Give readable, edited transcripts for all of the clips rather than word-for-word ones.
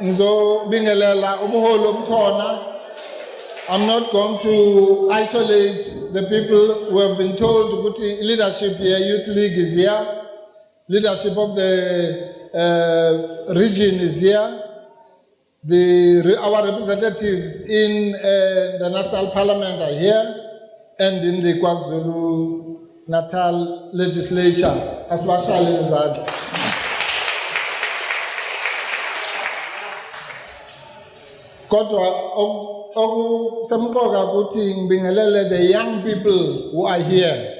ngizobingelela ubuholi obukhona. I'm not going to isolate the people who have been told ukuthi leadership here, Youth League is here, leadership of the region is here, our representatives in the National Parliament are here, and in the KwaZulu-Natal legislature, especially Zad. Kodwa okusemqoka ukuthi ngibingelele the young people who are here,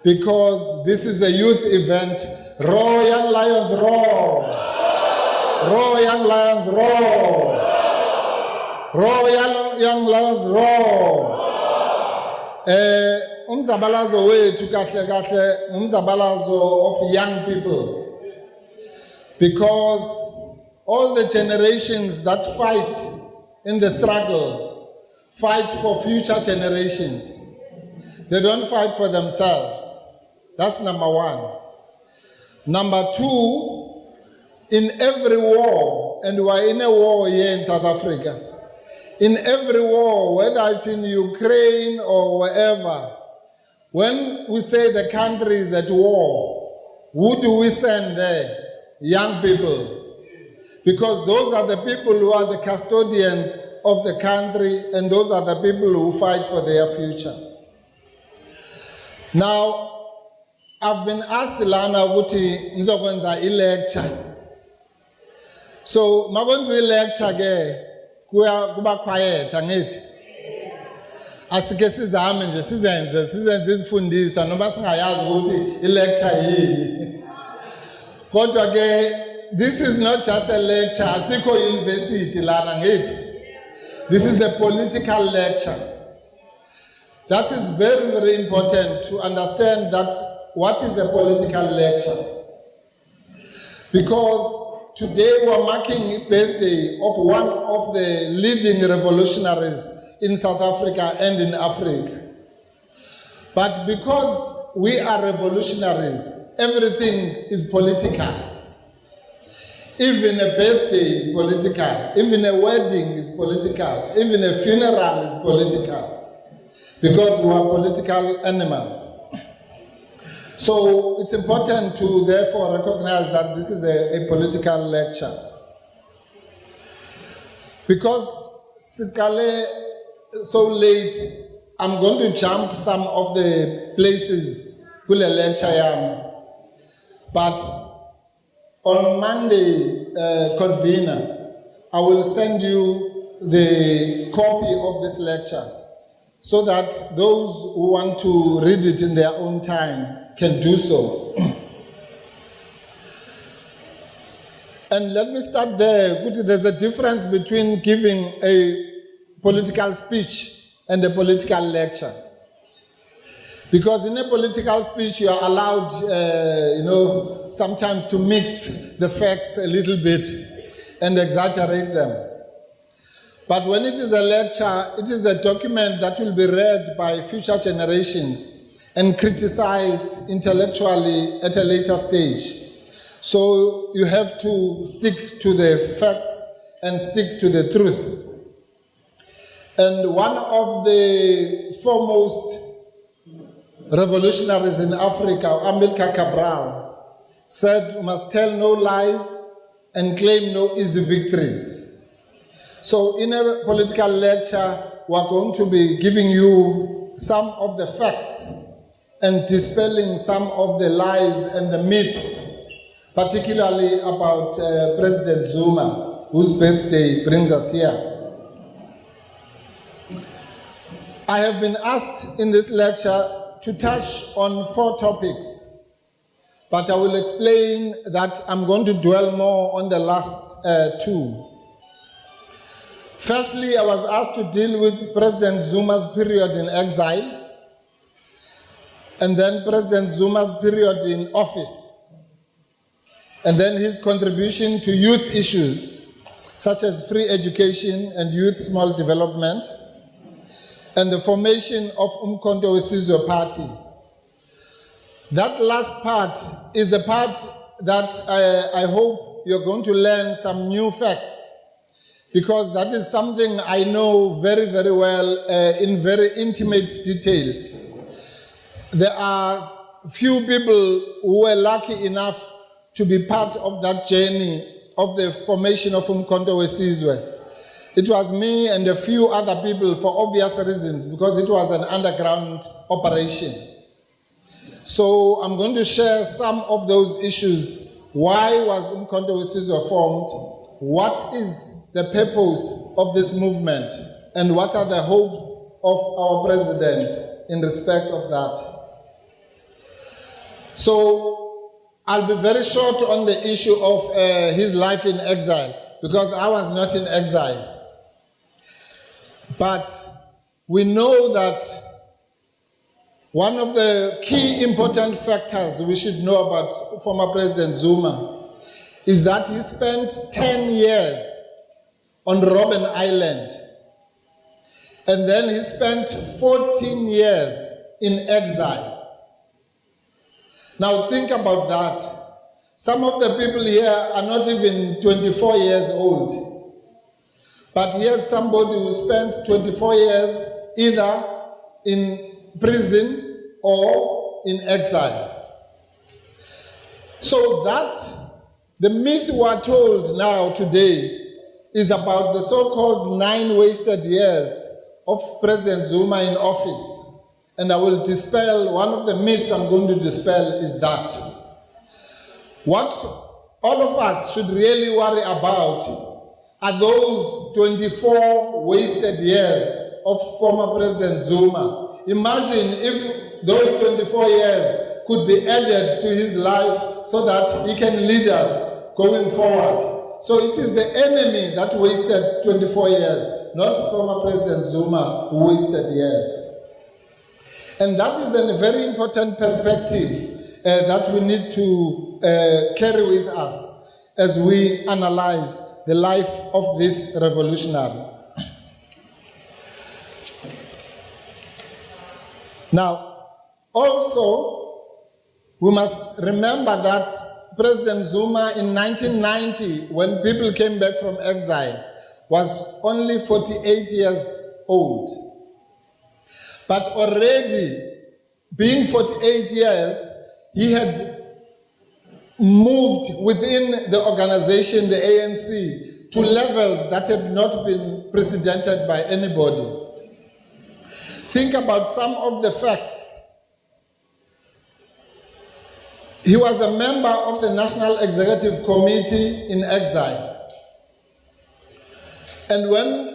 because this is a youth event. Roar, young lions, roar! Roar, young lions, roar! Roar, young lions, roar! Umzabalazo wethu kahle kahle umzabalazo of young people, because all the generations that fight in the struggle fight for future generations. They don't fight for themselves. That's number one. Number two, in every war, and we are in a war here in South Africa, in every war, whether it's in Ukraine or wherever, when we say the country is at war, who do we send there? Young people. Because those are the people who are the custodians of the country, and those are the people who fight for their future. Now, I've been asked lana ukuthi ngizokwenza lecture. So, makwenza lecture ke kuba quiet angithi. Asike sizame nje sizenze izifundisa noma singayazi ukuthi lecture yini. Kodwa ke this is not just a lecture, asikho university lana ngithi. This is a political lecture. That is very, very important to understand that what is a political lecture. Because today we are marking the birthday of one of the leading revolutionaries in South Africa and in Africa. But because we are revolutionaries, everything is political. Even a birthday is political, even a wedding is political, even a funeral is political, because we are political animals. So it's important to therefore recognize that this is a political lecture. Because Sikale so late, I'm going to jump some of the places kule lecture yam. But on Monday, convener, I will send you the copy of this lecture so that those who want to read it in their own time can do so. And let me start there. There's a difference between giving a political speech and a political lecture. Because in a political speech, you are allowed, sometimes to mix the facts a little bit and exaggerate them. But when it is a lecture, it is a document that will be read by future generations and criticized intellectually at a later stage. So you have to stick to the facts and stick to the truth. And one of the foremost revolutionaries in Africa, Amilcar Cabral, said, "We must tell no lies and claim no easy victories." So in a political lecture, we are going to be giving you some of the facts and dispelling some of the lies and the myths, particularly about President Zuma, whose birthday brings us here. I have been asked in this lecture to touch on 4 topics, but I will explain that I'm going to dwell more on the last 2. Firstly, I was asked to deal with President Zuma's period in exile, and then President Zuma's period in office, and then his contribution to youth issues, such as free education and youth small development, and the formation of Umkhonto weSizwe Party. That last part is a part that I hope you're going to learn some new facts because that is something I know very, very well in very intimate details. There are few people who were lucky enough to be part of that journey of the formation of Umkhonto weSizwe. It was me and a few other people for obvious reasons, because it was an underground operation. So I'm going to share some of those issues. Why was Umkhonto weSizwe formed? What is the purpose of this movement? And what are the hopes of our president in respect of that? So I'll be very short on the issue of his life in exile, because I was not in exile. But we know that one of the key important factors we should know about former President Zuma is that he spent 10 years on Robben Island, and then he spent 14 years in exile. Now think about that. Some of the people here are not even 24 years old. But here's somebody who spent 24 years either in prison or in exile. So that, the myth we are told now today is about the so-called 9 wasted years of President Zuma in office. And I will dispel, one of the myths I'm going to dispel is that. What all of us should really worry about are those 24 wasted years of former President Zuma. Imagine if those 24 years could be added to his life so that he can lead us going forward. So it is the enemy that wasted 24 years, not former President Zuma who wasted years. And that is a very important perspective that we need to carry with us as we analyze the life of this revolutionary. Now, also, we must remember that President Zuma in 1990, when people came back from exile, was only 48 years old. But already, being 48 years, he had moved within the organization, the ANC, to levels that had not been precedented by anybody. Think about some of the facts. He was a member of the National Executive Committee in exile. And when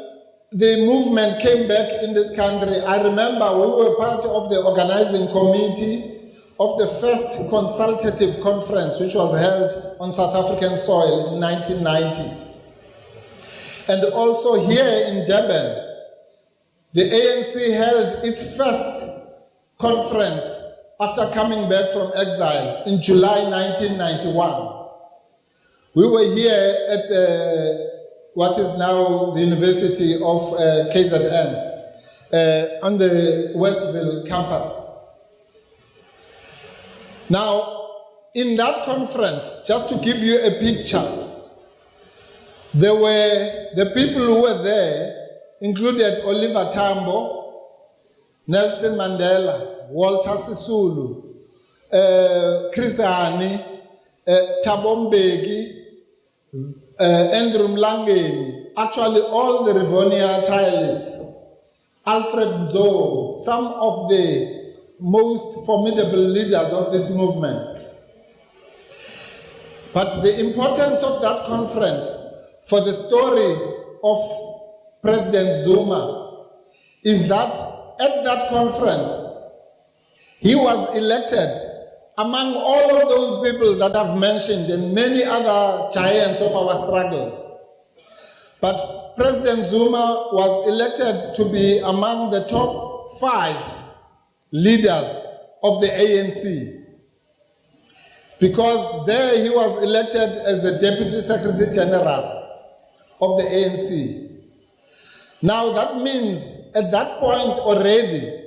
the movement came back in this country, I remember we were part of the organizing committee of the first consultative conference, which was held on South African soil in 1990. And also here in Durban, the ANC held its first conference after coming back from exile in July 1991. We were here at what is now the University of KZN on the Westville campus. Now, in that conference, just to give you a picture, there were the people who were there included Oliver Tambo, Nelson Mandela, Walter Sisulu, Chris Hani, Thabo Mbeki, Andrew Mlangeni, actually all the Rivonia trialists, Alfred Nzo, some of the most formidable leaders of this movement. But the importance of that conference for the story of President Zuma is that at that conference, he was elected among all of those people that I've mentioned and many other giants of our struggle. But President Zuma was elected to be among the top 5 leaders of the ANC, because there he was elected as the Deputy Secretary General of the ANC. Now that means at that point already,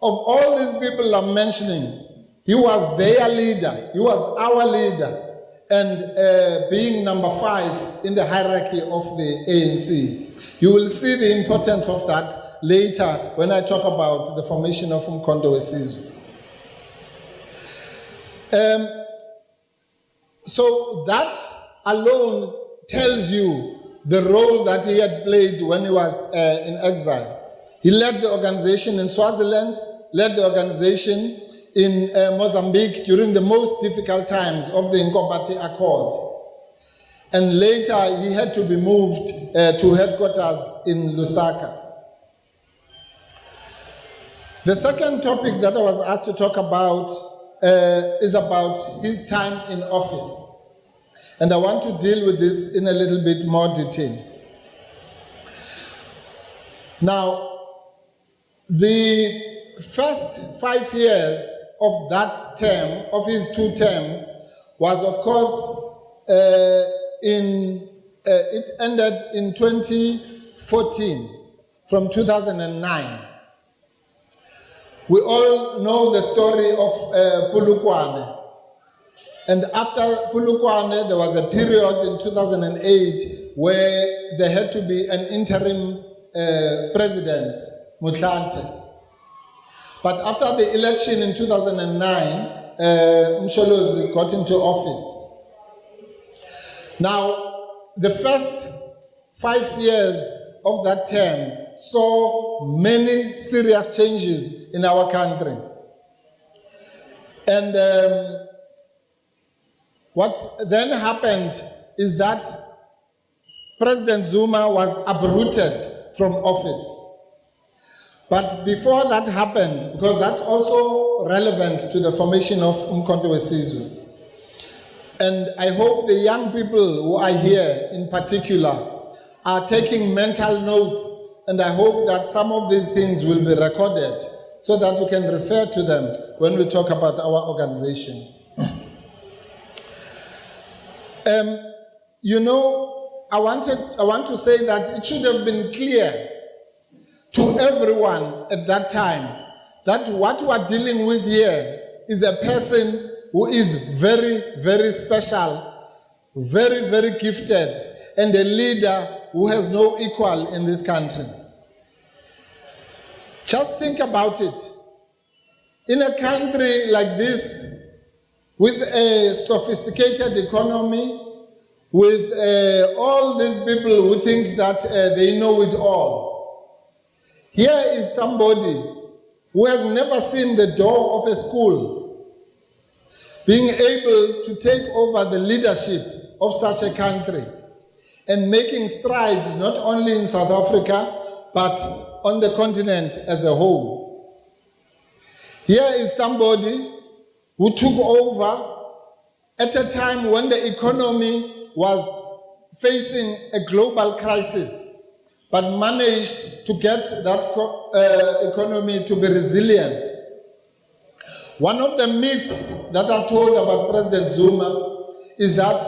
of all these people I'm mentioning, he was their leader, he was our leader, and being number 5 in the hierarchy of the ANC. You will see the importance of that later when I talk about the formation of Umkhonto weSizwe. So that alone tells you the role that he had played when he was in exile. He led the organization in Swaziland, led the organization in Mozambique during the most difficult times of the Nkobati Accord. And later he had to be moved to headquarters in Lusaka. The second topic that I was asked to talk about is about his time in office. And I want to deal with this in a little bit more detail. Now, the first 5 years of that term, of his 2 terms, was of course, it ended in 2014, from 2009. We all know the story of Polokwane. And after Polokwane, there was a period in 2008 where there had to be an interim president, Motlanthe. But after the election in 2009, Msholozi got into office. Now, the first 5 years of that term saw many serious changes in our country. And what then happened is that President Zuma was uprooted from office. But before that happened, because that's also relevant to the formation of Umkhonto weSizwe, and I hope the young people who are here in particular are taking mental notes, and I hope that some of these things will be recorded so that we can refer to them when we talk about our organization. You know, I want to say that it should have been clear to everyone at that time that what we are dealing with here is a person who is very, very special, very, very gifted, and a leader who has no equal in this country. Just think about it. In a country like this, with a sophisticated economy, with all these people who think that they know it all, here is somebody who has never seen the door of a school, being able to take over the leadership of such a country and making strides not only in South Africa, but on the continent as a whole. Here is somebody who took over at a time when the economy was facing a global crisis, but managed to get that economy to be resilient. One of the myths that are told about President Zuma is that,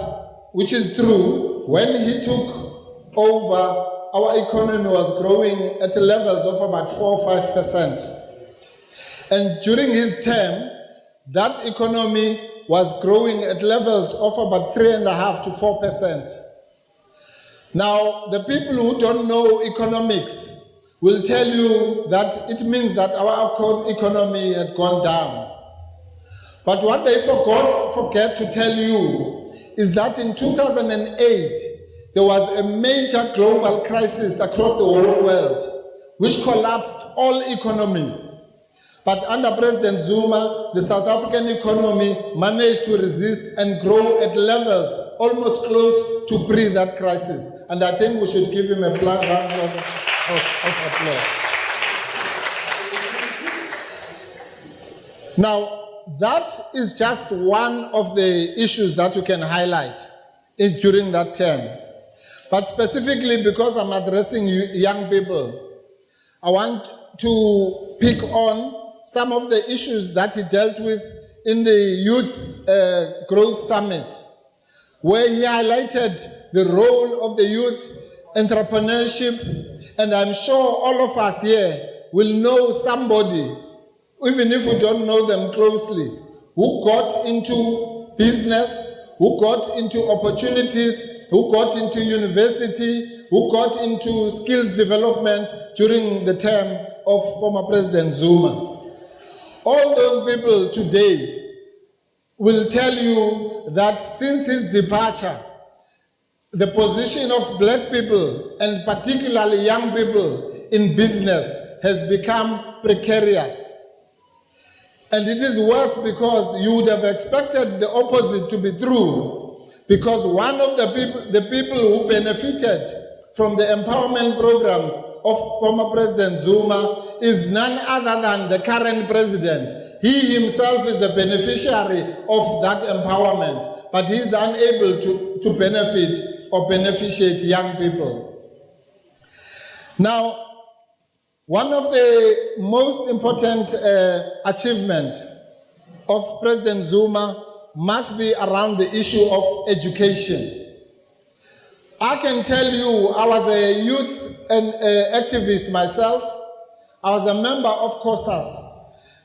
which is true, when he took over, our economy was growing at levels of about 4 or 5%. And during his term, that economy was growing at levels of about 3.5% to 4%. Now, the people who don't know economics will tell you that it means that our economy had gone down. But what they forget to tell you is that in 2008, there was a major global crisis across the whole world, which collapsed all economies. But under President Zuma, the South African economy managed to resist and grow at levels almost close to pre that crisis. And I think we should give him a round of applause. Now, that is just one of the issues that you can highlight during that term. But specifically because I'm addressing young people, I want to pick on some of the issues that he dealt with in the Youth Growth Summit, where he highlighted the role of the youth entrepreneurship. And I'm sure all of us here will know somebody, even if we don't know them closely, who got into business, who got into opportunities, who got into university, who got into skills development during the term of former President Zuma. All those people today will tell you that since his departure, the position of black people, and particularly young people in business, has become precarious. And it is worse because you would have expected the opposite to be true, because one of the people who benefited from the empowerment programs of former President Zuma is none other than the current president. He himself is a beneficiary of that empowerment, but he is unable to benefit or beneficiate young people. Now, one of the most important achievements of President Zuma must be around the issue of education. I can tell you, I was a youth and activist myself. I was a member of COSAS,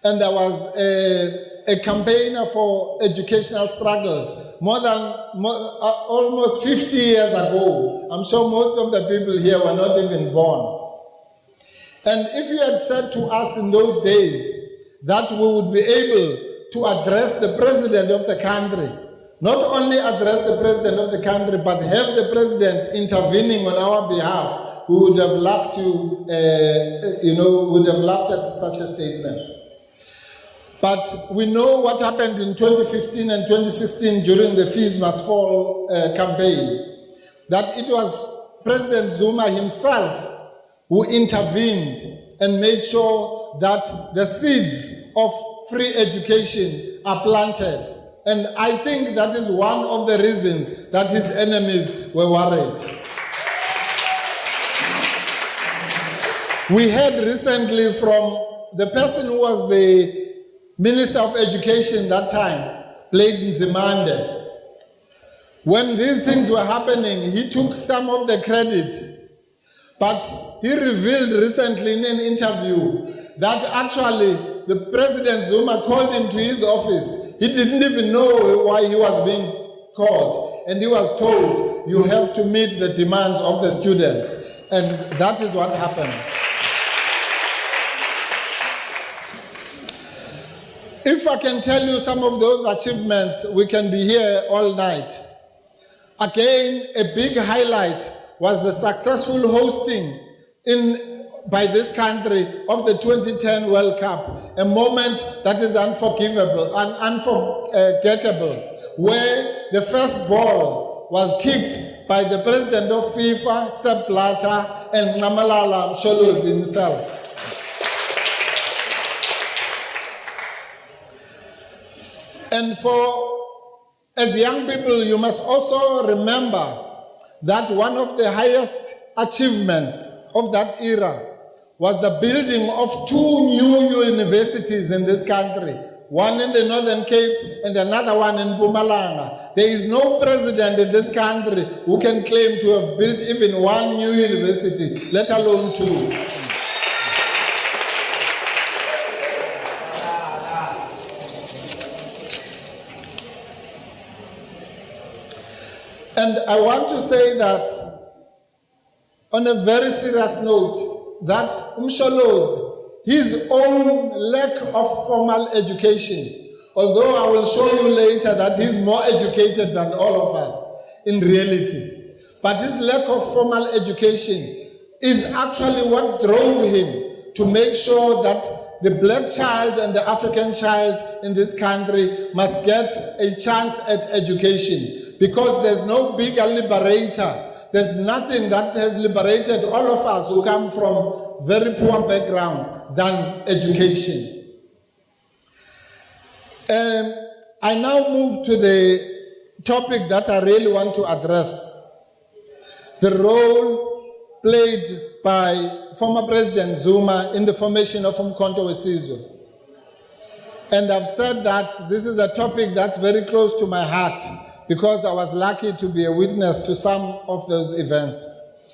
and I was a campaigner for educational struggles almost 50 years ago. I'm sure most of the people here were not even born. And if you had said to us in those days that we would be able to address the president of the country, not only address the president of the country, but have the president intervening on our behalf, we would have laughed at such a statement. But we know what happened in 2015 and 2016 during the Fees Must Fall campaign, that it was President Zuma himself who intervened and made sure that the seeds of free education are planted. And I think that is one of the reasons that his enemies were worried. We heard recently from the person who was the Minister of Education that time, Blade Nzimande. When these things were happening, he took some of the credit, but he revealed recently in an interview that actually the President Zuma called him to his office. He didn't even know why he was being called, and he was told, you have to meet the demands of the students. And that is what happened. If I can tell you some of those achievements, we can be here all night. Again, a big highlight was the successful hosting by this country of the 2010 World Cup, a moment that is unforgivable and unforgettable, where the first ball was kicked by the president of FIFA, Sepp Blatter, and Malala Msholozi himself. And as young people, you must also remember that one of the highest achievements of that era was the building of 2 new universities in this country, one in the Northern Cape and another one in Mpumalanga. There is no president in this country who can claim to have built even 1 new university, let alone 2. And I want to say that, on a very serious note, that Msholozi, his own lack of formal education, although I will show you later that he's more educated than all of us in reality, but his lack of formal education is actually what drove him to make sure that the black child and the African child in this country must get a chance at education. Because there's no bigger liberator. There's nothing that has liberated all of us who come from very poor backgrounds than education. I now move to the topic that I really want to address. The role played by former President Zuma in the formation of Umkhonto weSizwe. And I've said that this is a topic that's very close to my heart, because I was lucky to be a witness to some of those events.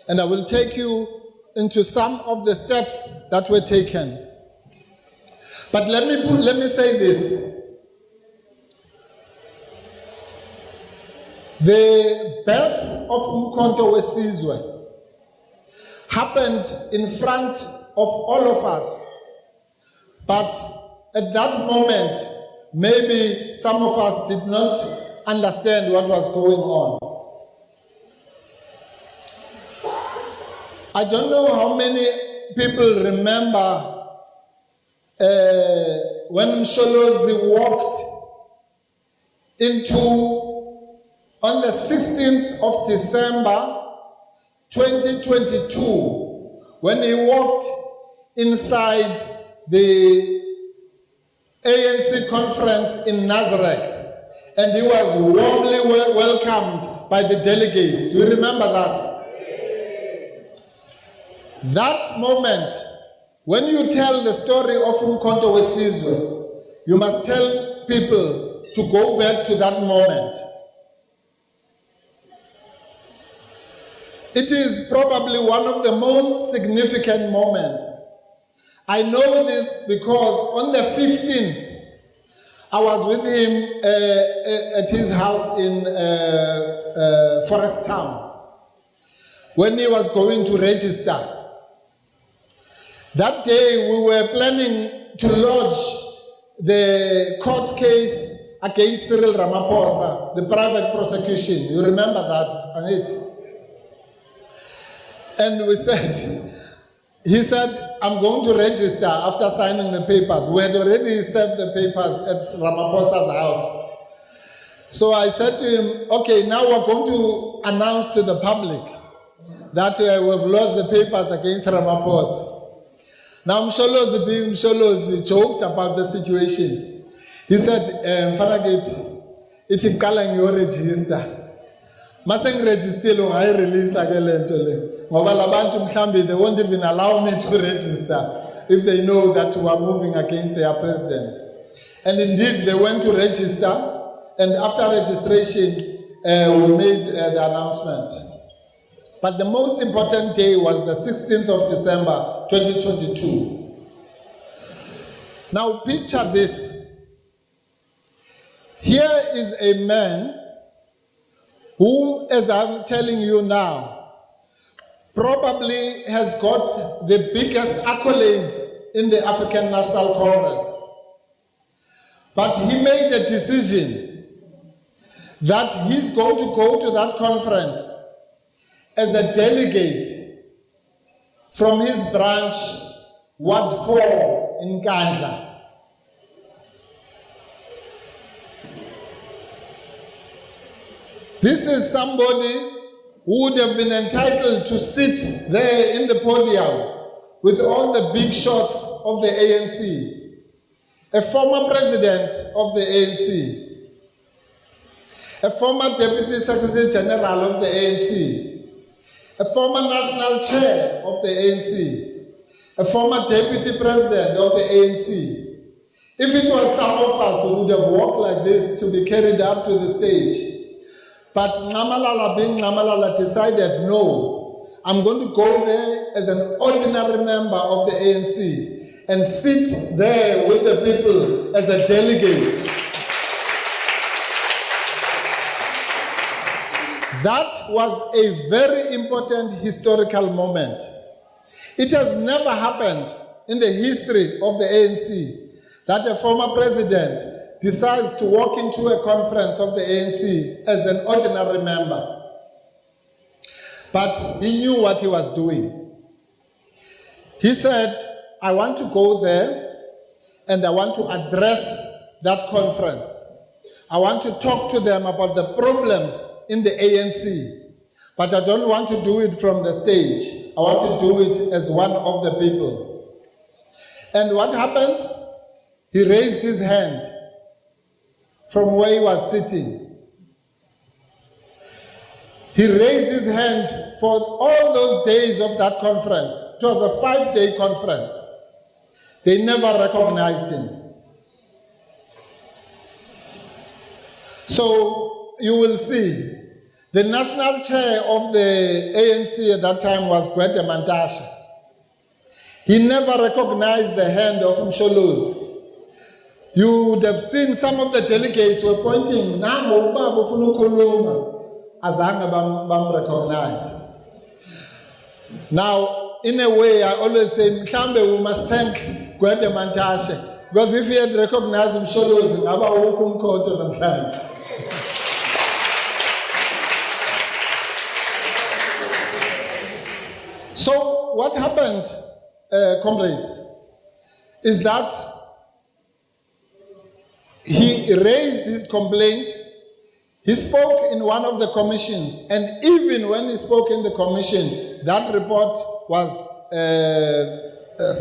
And I will take you into some of the steps that were taken. But let me say this. The birth of Umkhonto Wesizwe happened in front of all of us. But at that moment, maybe some of us did not understand what was going on. I don't know how many people remember when Msholozi walked on the 16th of December 2022, when he walked inside the ANC conference in Nazareth, and he was warmly welcomed by the delegates. Do you remember that? That moment, when you tell the story of Umkhonto Wesizwe, you must tell people to go back to that moment. It is probably one of the most significant moments. I know this because on the 15th, I was with him at his house in Forest Town when he was going to register. That day, we were planning to lodge the court case against Cyril Ramaphosa, the private prosecution. You remember that, Anit? And we said, he said, I'm going to register after signing the papers. We had already served the papers at Ramaphosa's house. So I said to him, okay, now we're going to announce to the public that we have lodged the papers against Ramaphosa. Now Msholozi joked about the situation. He said, Faragate, it's in calling your register. Maseng register, I release again. They won't even allow me to register if they know that we are moving against their president. And indeed, they went to register, and after registration, we made the announcement. But the most important day was the 16th of December, 2022. Now picture this. Here is a man whom, as I'm telling you now, probably has got the biggest accolades in the African National Congress. But he made a decision that he's going to go to that conference as a delegate from his branch, Ward 4 in Kandla. This is somebody who would have been entitled to sit there in the podium with all the big shots of the ANC. A former president of the ANC, a former deputy secretary general of the ANC, a former national chair of the ANC, a former deputy president of the ANC. If it was some of us who would have walked like this to be carried up to the stage, but Namalala being Namalala decided, no, I'm going to go there as an ordinary member of the ANC and sit there with the people as a delegate. That was a very important historical moment. It has never happened in the history of the ANC that a former president decides to walk into a conference of the ANC as an ordinary member. But he knew what he was doing. He said, I want to go there and I want to address that conference. I want to talk to them about the problems in the ANC, but I don't want to do it from the stage. I want to do it as one of the people. And what happened? He raised his hand from where he was sitting. He raised his hand for all those days of that conference. It was a 5-day conference. They never recognized him. So you will see, the national chair of the ANC at that time was Gwede Mantashe. He never recognized the hand of Msholozi. You would have seen some of the delegates were pointing, azange bam recognize. Now, in a way, I always say, mhlambe we must thank Gwede Mantashe, because if he had recognized him, Msholozi, ngaba wukho umkhonto namhlanje. So what happened, comrades, is that he raised his complaint. He spoke in one of the commissions, and even when he spoke in the commission, that report was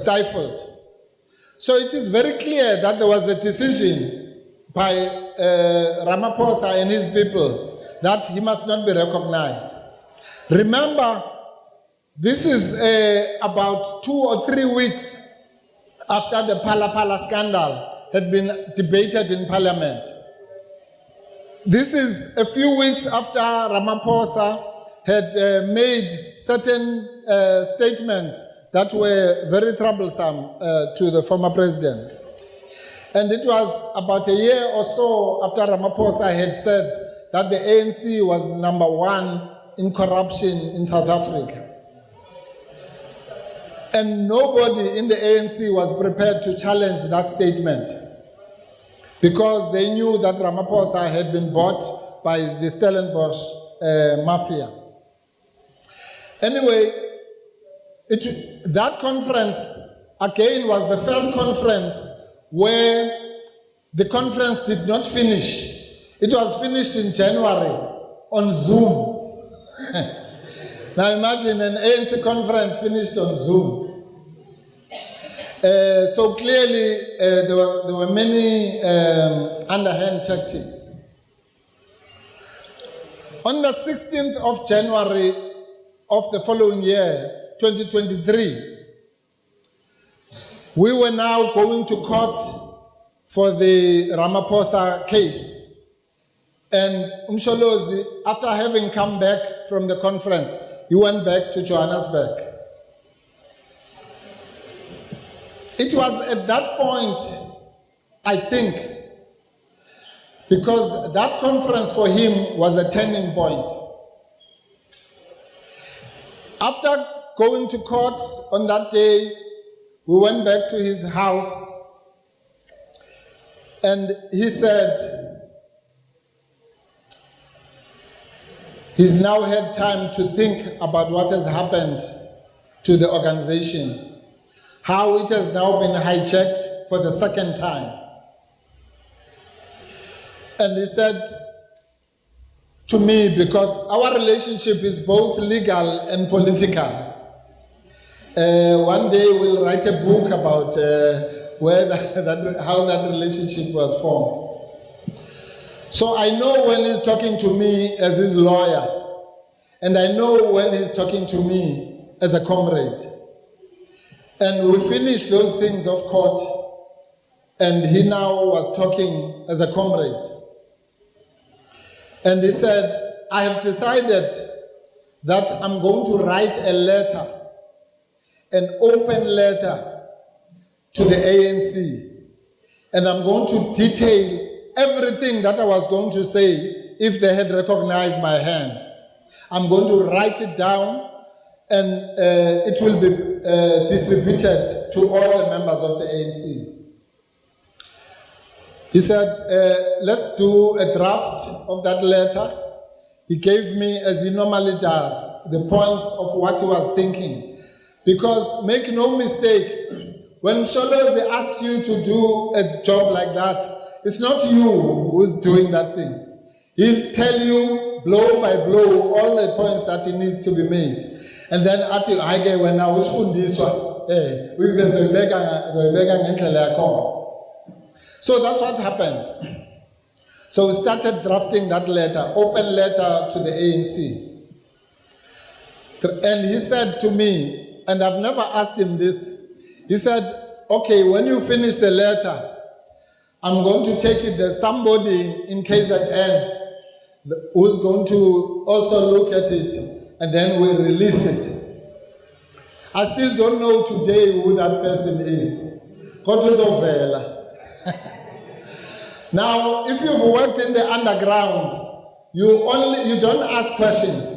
stifled. So it is very clear that there was a decision by Ramaphosa and his people that he must not be recognized. Remember, this is about 2 or 3 weeks after the Phala scandal had been debated in Parliament. This is a few weeks after Ramaphosa had made certain statements that were very troublesome to the former president. And it was about a year or so after Ramaphosa had said that the ANC was #1 in corruption in South Africa. And nobody in the ANC was prepared to challenge that statement, because they knew that Ramaphosa had been bought by the Stellenbosch mafia. Anyway, that conference, again, was the first conference where the conference did not finish. It was finished in January on Zoom. Now imagine an ANC conference finished on Zoom. So clearly, there were many underhand tactics. On the 16th of January of the following year, 2023, we were now going to court for the Ramaphosa case. And Msholozi, after having come back from the conference, he went back to Johannesburg. It was at that point, I think, because that conference for him was a turning point. After going to court on that day, we went back to his house, and he said he's now had time to think about what has happened to the organization, how it has now been hijacked for the second time. And he said to me, because our relationship is both legal and political, one day we'll write a book about how that relationship was formed. So I know when he's talking to me as his lawyer, and I know when he's talking to me as a comrade. And we finished those things of court, and he now was talking as a comrade. And he said, I have decided that I'm going to write a letter, an open letter to the ANC, and I'm going to detail everything that I was going to say if they had recognized my hand. I'm going to write it down, and it will be distributed to all the members of the ANC. He said, let's do a draft of that letter. He gave me, as he normally does, the points of what he was thinking. Because make no mistake, when Msholozi asks you to do a job like that, it's not you who's doing that thing. He'll tell you blow by blow all the points that he needs to be made. And then until I get when I was on this one, so that's what happened. So we started drafting that letter, open letter to the ANC. And he said to me, and I've never asked him this, he said, okay, when you finish the letter, I'm going to take it, there's somebody in KZN who's going to also look at it, and then we'll release it. I still don't know today who that person is. Now, if you've worked in the underground, you don't ask questions.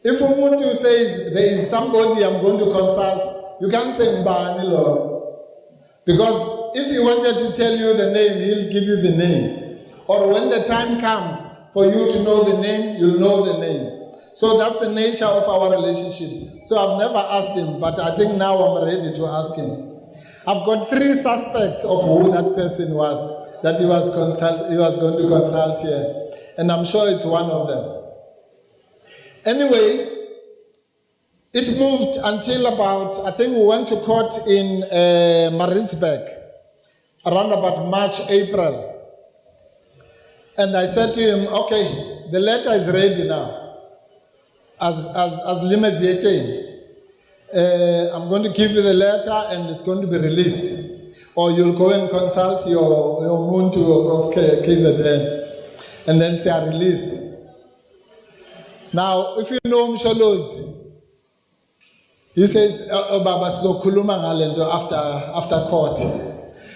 If umuntu says there is somebody I'm going to consult, you can't say mbani lo. Because if he wanted to tell you the name, he'll give you the name. Or when the time comes for you to know the name, you'll know the name. So that's the nature of our relationship. So I've never asked him, but I think now I'm ready to ask him. I've got 3 suspects of who that person was that he was going to consult here. And I'm sure it's one of them. Anyway, it moved until about, I think we went to court in Maritzburg, around about March, April. And I said to him, okay, the letter is ready now. As Limeziete, I'm going to give you the letter and it's going to be released. Or you'll go and consult your Muntu of KZN and then say, released. Now, if you know Msholos, he says, Baba Sokuluma Ngalendo after court.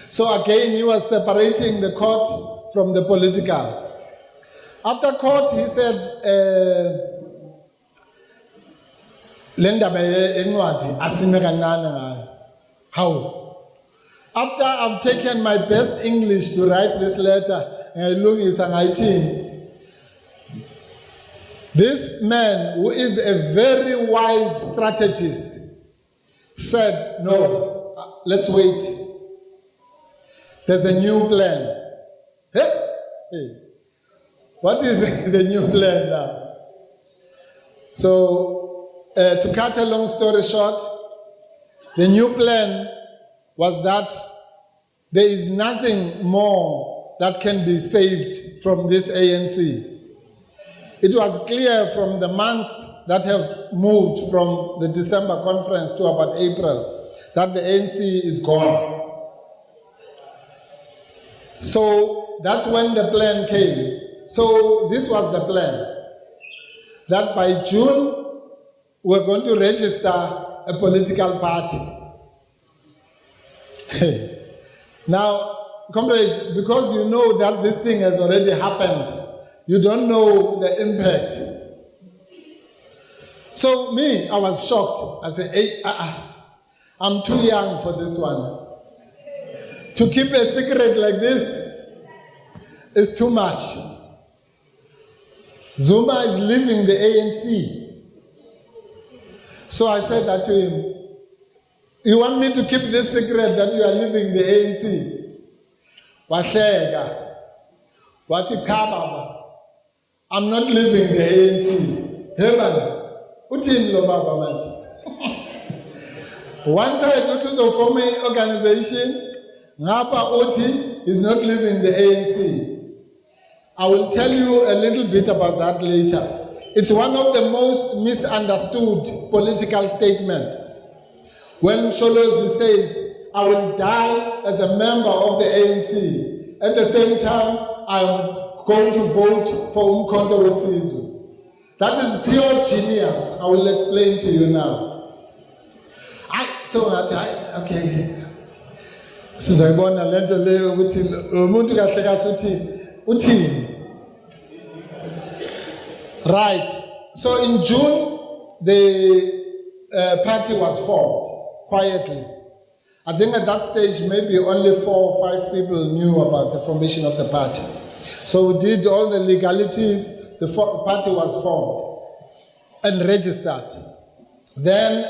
So again, he was separating the court from the political. After court, he said, how? After I've taken my best English to write this letter, and I look at it, this man, who is a very wise strategist, said, no, let's wait. There's a new plan. Hey. What is the new plan now? So, to cut a long story short, the new plan was that there is nothing more that can be saved from this ANC. It was clear from the months that have moved from the December conference to about April that the ANC is gone. So that's when the plan came. So this was the plan. That by June, we're going to register a political party. Now, comrades, because you know that this thing has already happened, you don't know the impact. So me, I was shocked. I said, hey, I'm too young for this one. To keep a secret like this is too much. Zuma is leaving the ANC. So I said that to him. You want me to keep this secret that you are leaving the ANC? Wahleka. Wathi cha baba. I'm not leaving the ANC. Heaven. Uthini lo baba manje? One side uthi form an organization, ngapha uthi is not leaving the ANC. I will tell you a little bit about that later. It's one of the most misunderstood political statements. When Sholozi says, I will die as a member of the ANC, at the same time, I'm going to vote for Umkhonto weSizwe. That is pure genius. I will explain to you now. Okay. Sizoyibona lento leyo ukuthi umuntu kahle kahle uthini. Right. So in June, the party was formed quietly. I think at that stage, maybe only 4 or 5 people knew about the formation of the party. So we did all the legalities. The party was formed and registered. Then,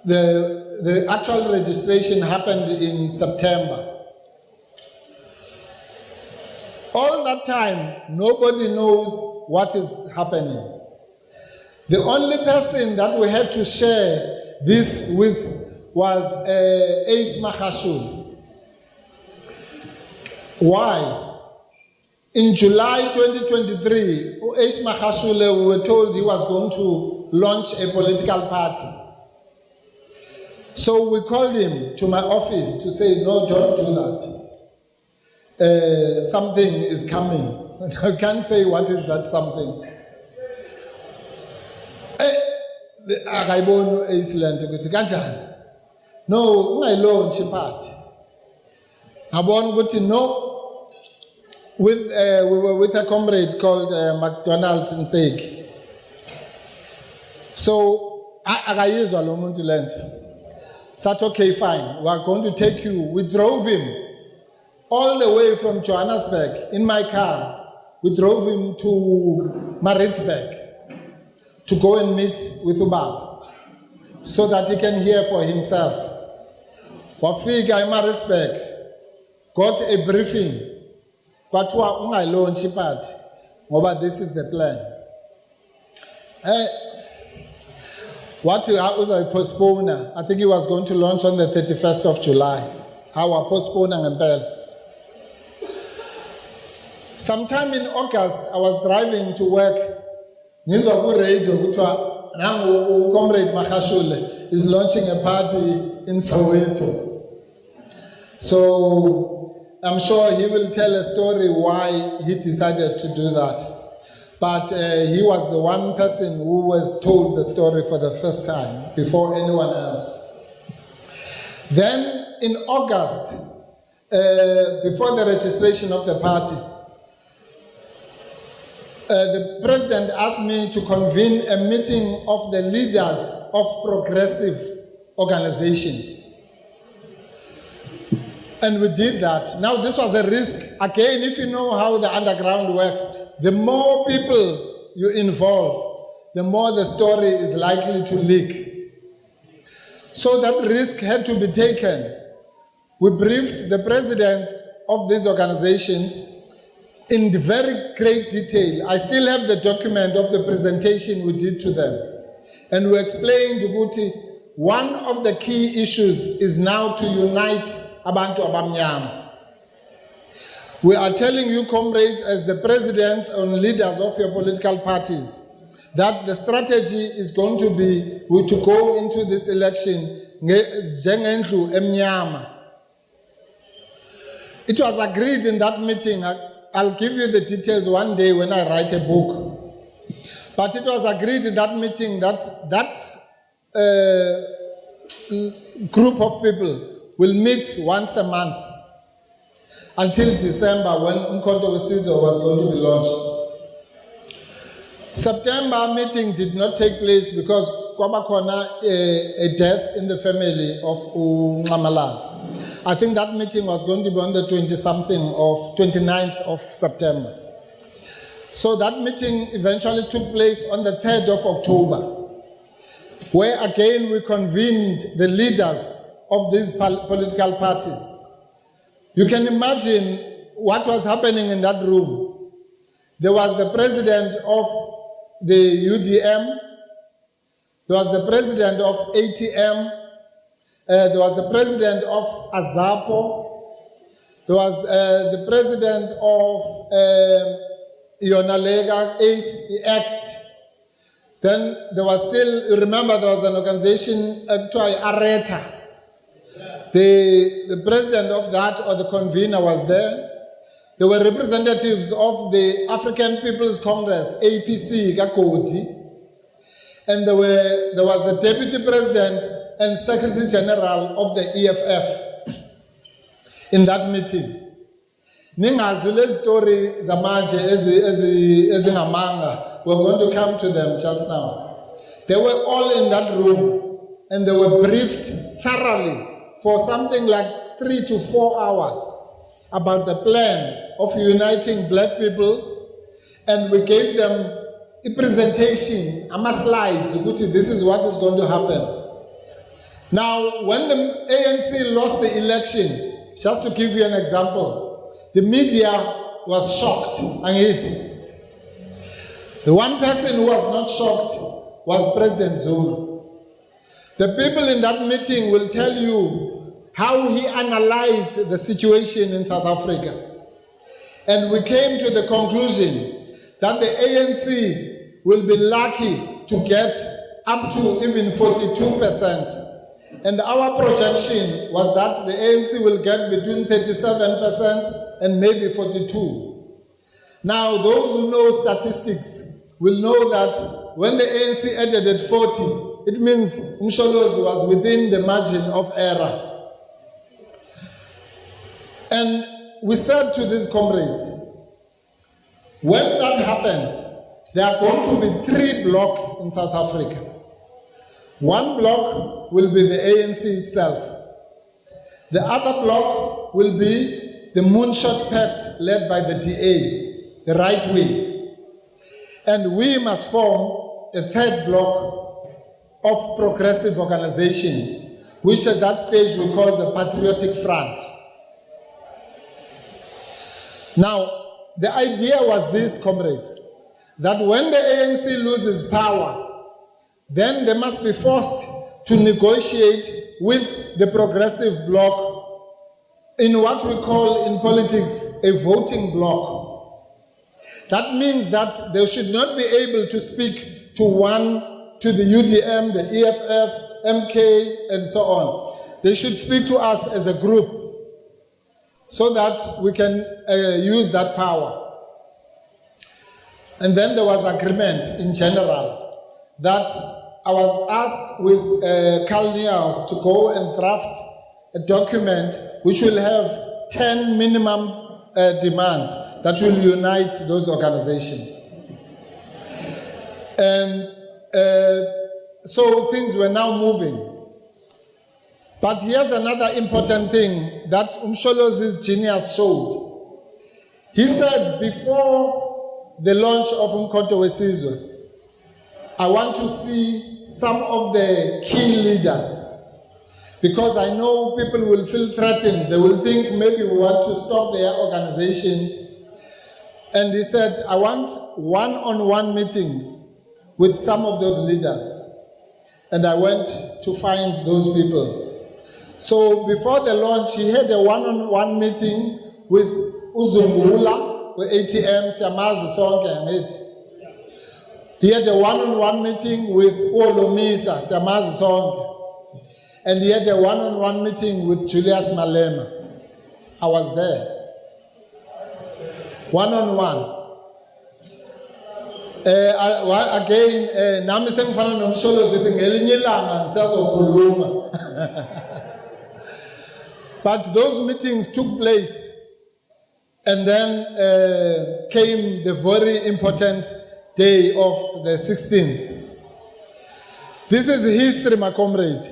the actual registration happened in September. All that time, nobody knows what is happening. The only person that we had to share this with was Ace Mahashul. Why? In July 2023, Ace Mahashule, we were told he was going to launch a political party. So we called him to my office to say, no, don't do that. Something is coming. I can't say what is that something. No, my launch party. No, we were with a comrade called McDonald Nseki. So, akayizwa lo muntu lento. Said, okay, fine, we are going to take you. We drove him all the way from Johannesburg in my car. We drove him to Maritzburg to go and meet with Ubaba so that he can hear for himself. Wafika in Maritzburg, got a briefing. Kwathiwa ungayilonshi iphathi ngoba this is the plan. What was I postpone? I think he was going to launch on the 31st of July. Our postponing ngempela. Sometime in August, I was driving to work. Ngizwa ku radio kuthiwa nangu comrade Makashule is launching a party in Soweto. So I'm sure he will tell a story why he decided to do that. But he was the one person who was told the story for the first time before anyone else. Then in August, before the registration of the party, the president asked me to convene a meeting of the leaders of progressive organizations. And we did that. Now this was a risk. Again, if you know how the underground works, the more people you involve, the more the story is likely to leak. So that risk had to be taken. We briefed the presidents of these organizations in very great detail. I still have the document of the presentation we did to them. And we explained, Guti, one of the key issues is now to unite Abantu Abamnyama. We are telling you, comrades, as the presidents and leaders of your political parties, that the strategy is going to be to go into this election njengendlu emnyama. It was agreed in that meeting. I'll give you the details one day when I write a book. But it was agreed in that meeting that group of people will meet once a month until December when Umkhonto Wesizwe was going to be launched. September meeting did not take place because kwabakhona a death in the family of uNxamalala. I think that meeting was going to be on the 29th of September. So that meeting eventually took place on the 3rd of October, where again we convened the leaders of these political parties. You can imagine what was happening in that room. There was the president of the UDM, there was the president of ATM, there was the president of AZAPO, there was the president of Yonalega ACT. Then there was still, you remember there was an organization, Areta. The president of that, or the convener, was there. There were representatives of the African People's Congress, APC, Gakoti. And there was the deputy president and secretary general of the EFF in that meeting. Ningazule story zamanje ezingamanga. We're going to come to them just now. They were all in that room and they were briefed thoroughly for something like 3 to 4 hours about the plan of uniting black people, and we gave them a presentation, slides, this is what is going to happen. Now, when the ANC lost the election, just to give you an example, the media was shocked. The one person who was not shocked was President Zuma. The people in that meeting will tell you how he analyzed the situation in South Africa. And we came to the conclusion that the ANC will be lucky to get up to even 42%. And our projection was that the ANC will get between 37% and maybe 42%. Now, those who know statistics will know that when the ANC added at 40%, it means Msholozi was within the margin of error. And we said to these comrades, When that happens, there are going to be 3 blocks in South Africa. One block will be the ANC itself. The other block will be the Moonshot Pact led by the DA, the right wing. And we must form a 3rd block of progressive organizations, which at that stage we call the Patriotic Front. Now, the idea was this, comrades, that when the ANC loses power, then they must be forced to negotiate with the progressive bloc in what we call in politics a voting bloc. That means that they should not be able to speak to the UDM, the EFF, MK, and so on. They should speak to us as a group so that we can use that power. And then there was agreement in general that I was asked with Carl Niehaus to go and draft a document which will have 10 minimum demands that will unite those organizations. And so things were now moving. But here's another important thing that Umsholozi's genius showed. He said before the launch of Umkhonto weSizwe, I want to see some of the key leaders, because I know people will feel threatened. They will think maybe we want to stop their organizations. And he said, I want one-on-one meetings with some of those leaders. And I went to find those people. So before the launch, he had a one-on-one meeting with Uzungula, with ATM, Siyamazi sonke ngithi. He had a one-on-one meeting with Olomisa, Siyamazi sonke. And he had a one-on-one meeting with Julius Malema. I was there. One-on-one. Again, nami sengifana nomsholo zithi ngelinye ilanga ngisazokhuluma. But those meetings took place, and then came the very important day of the 16th. This is history, my comrade,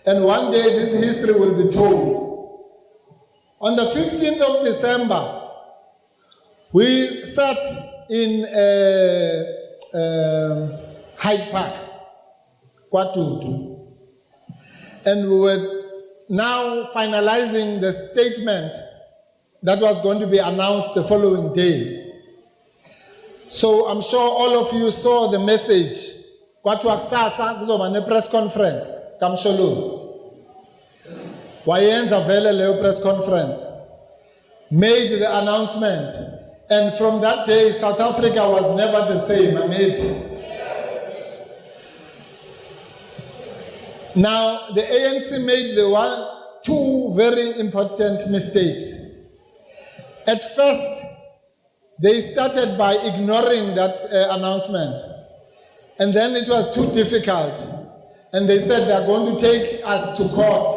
and one day this history will be told. On the 15th of December, we sat in Hyde Park, Kwatutu, and we were now finalizing the statement that was going to be announced the following day. So I'm sure all of you saw the message. Kwathiwa kusasa kuzoba ne press conference kaMsholozi. Wayenza vele leyo press conference, made the announcement, and from that day South Africa was never the same. Now, the ANC made two very important mistakes. At first, they started by ignoring that announcement. And then it was too difficult. And they said they are going to take us to court.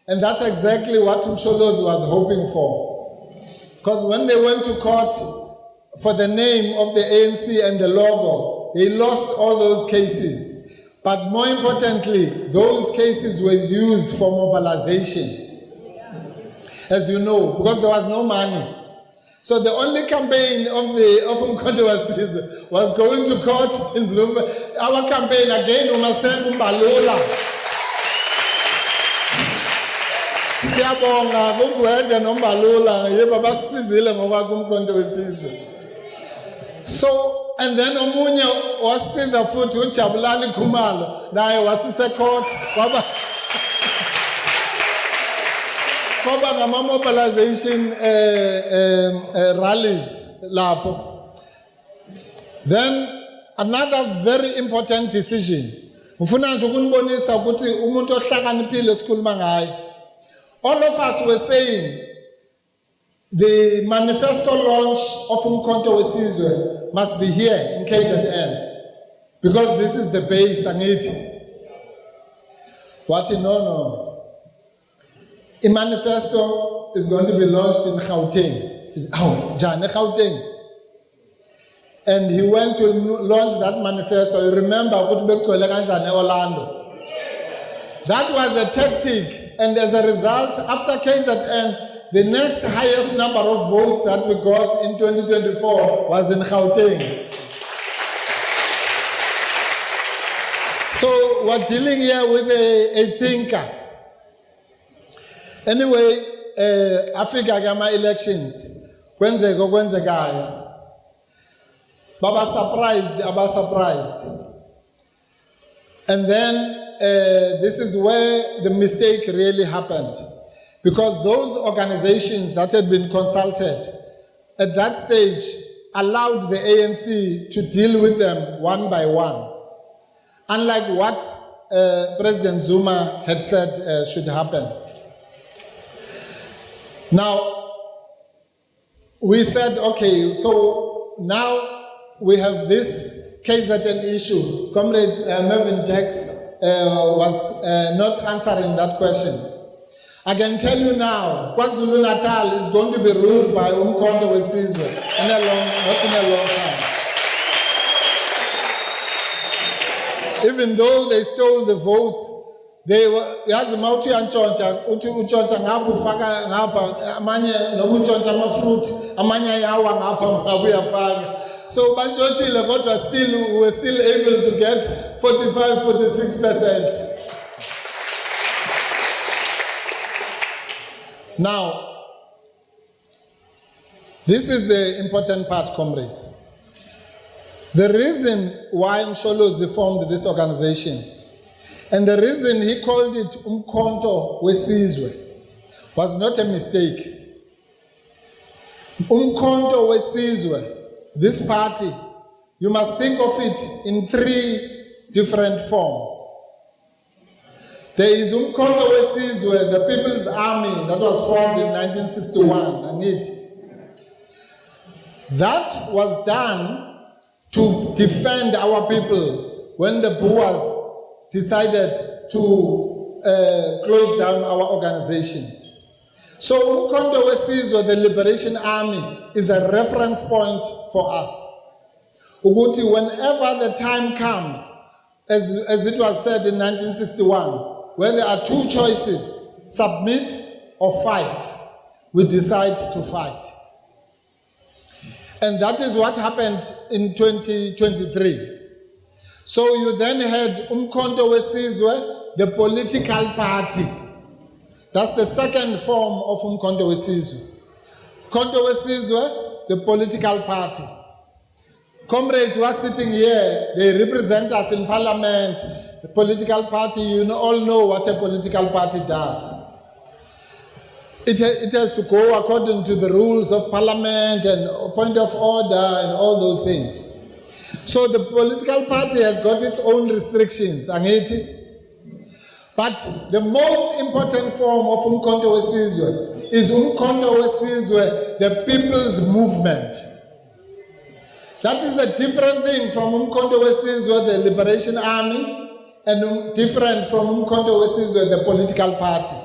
And that's exactly what Umsholozi was hoping for. Because when they went to court for the name of the ANC and the logo, they lost all those cases. But more importantly, those cases were used for mobilization, as you know, because there was no money. So the only campaign of Umkhonto weSizwe was going to court in Bloomberg. Our campaign again, we must thank Mbalula. Siyabonga kugwede noMbalula yebo basizile ngokwakho Umkhonto weSizwe. So, and then omunye wasiza futhi uJabulani Khumalo naye wasise court kwaba ngama mobilization rallies lapho. Then another very important decision. Ngifuna nje ukunibonisa ukuthi umuntu ohlakaniphile esikhuluma ngaye. All of us were saying the manifesto launch of Umkhonto weSizwe must be here in KZN, because this is the base, angithi. What? No. A manifesto is going to be launched in Gauteng. Oh, Jane, Gauteng. and he went to launch that manifesto. You remember Orlando? That was a tactic, and as a result, after KZN, the next highest number of votes that we got in 2024 was in Gauteng. So we're dealing here with a thinker. Anyway, Africa Gama elections, Kwenzekayo. Baba surprised. And then this is where the mistake really happened. Because those organizations that had been consulted at that stage allowed the ANC to deal with them one by one. Unlike what President Zuma had said should happen. Now, we said, okay, so now we have this KZN issue. Comrade Mervyn Dex was not answering that question. I can tell you now, KwaZulu Natal is going to be ruled by Umkhonto weSizwe not in a long time. Even though they stole the votes, they were yazimauti antshontsha uthi utshontsha ngapha ufaka ngapha amanye noma utshontsha ama-fruit amanye yawa ngapha ngakuyafaka. So bantshontshile kodwa still we were still able to get 45-46%. Now, this is the important part, comrades. The reason why Msholozi formed this organization, and the reason he called it Umkhonto weSizwe, was not a mistake. Umkhonto weSizwe, this party, you must think of it in 3 different forms. There is Umkhonto weSizwe, the People's Army that was formed in 1961, that was done to defend our people when the Boers decided to close down our organizations. So Umkhonto weSizwe, the Liberation Army, is a reference point for us. Uguti, whenever the time comes, as it was said in 1961, where there are 2 choices, submit or fight, we decide to fight. And that is what happened in 2023. So you then had Umkhonto weSizwe, the political party. That's the second form of Umkhonto weSizwe. Umkhonto weSizwe, the political party. Comrades who are sitting here, they represent us in parliament. The political party, you all know what a political party does. It has to go according to the rules of parliament and point of order and all those things. So the political party has got its own restrictions, but the most important form of Umkhonto weSizwe is Umkhonto weSizwe, the people's movement. That is a different thing from Umkhonto weSizwe, the Liberation Army, and different from Umkhonto weSizwe, the political party.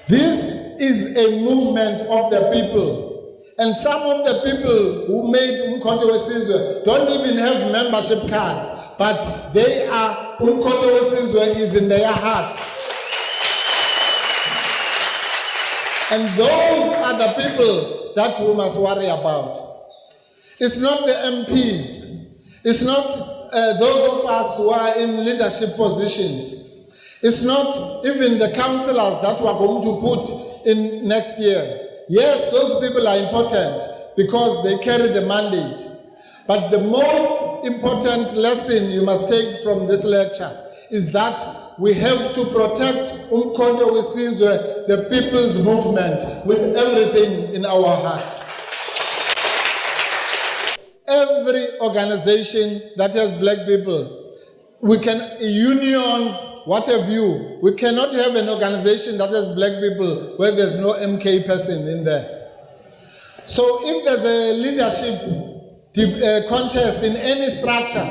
This is a movement of the people. And some of the people who made Umkhonto weSizwe don't even have membership cards, but they are, Umkhonto weSizwe is in their hearts. And those are the people that we must worry about. It's not the MPs. It's not those of us who are in leadership positions. It's not even the councillors that we are going to put in next year. Yes, those people are important because they carry the mandate. But the most important lesson you must take from this lecture is that we have to protect Umkhonto weSizwe, the people's movement, with everything in our heart. Every organization that has black people, we can, unions, what have you, we cannot have an organization that has black people where there's no MK person in there. So if there's a leadership contest in any structure,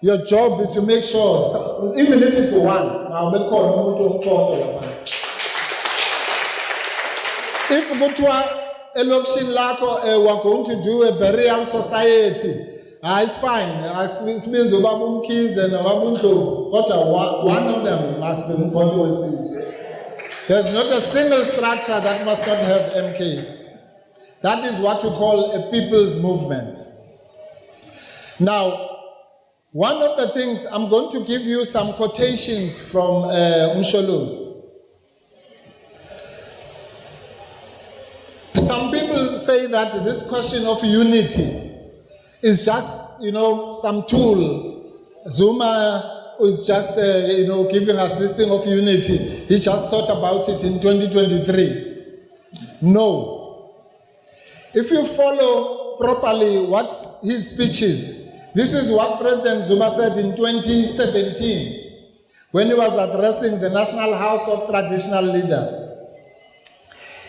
your job is to make sure, even if it's one, if elokishini lakho we're going to do a burial society. It's fine. Sibiza ubaba uMkhize nobaba uNdlovu, kodwa one of them must be uMkhonto weSizwe. There's not a single structure that must not have MK. That is what we call a people's movement. Now, one of the things, I'm going to give you some quotations from Umsholozi. Some people say that this question of unity is just, some tool. Zuma is just, giving us this thing of unity. He just thought about it in 2023. No. If you follow properly what his speech is, this is what President Zuma said in 2017 when he was addressing the National House of Traditional Leaders.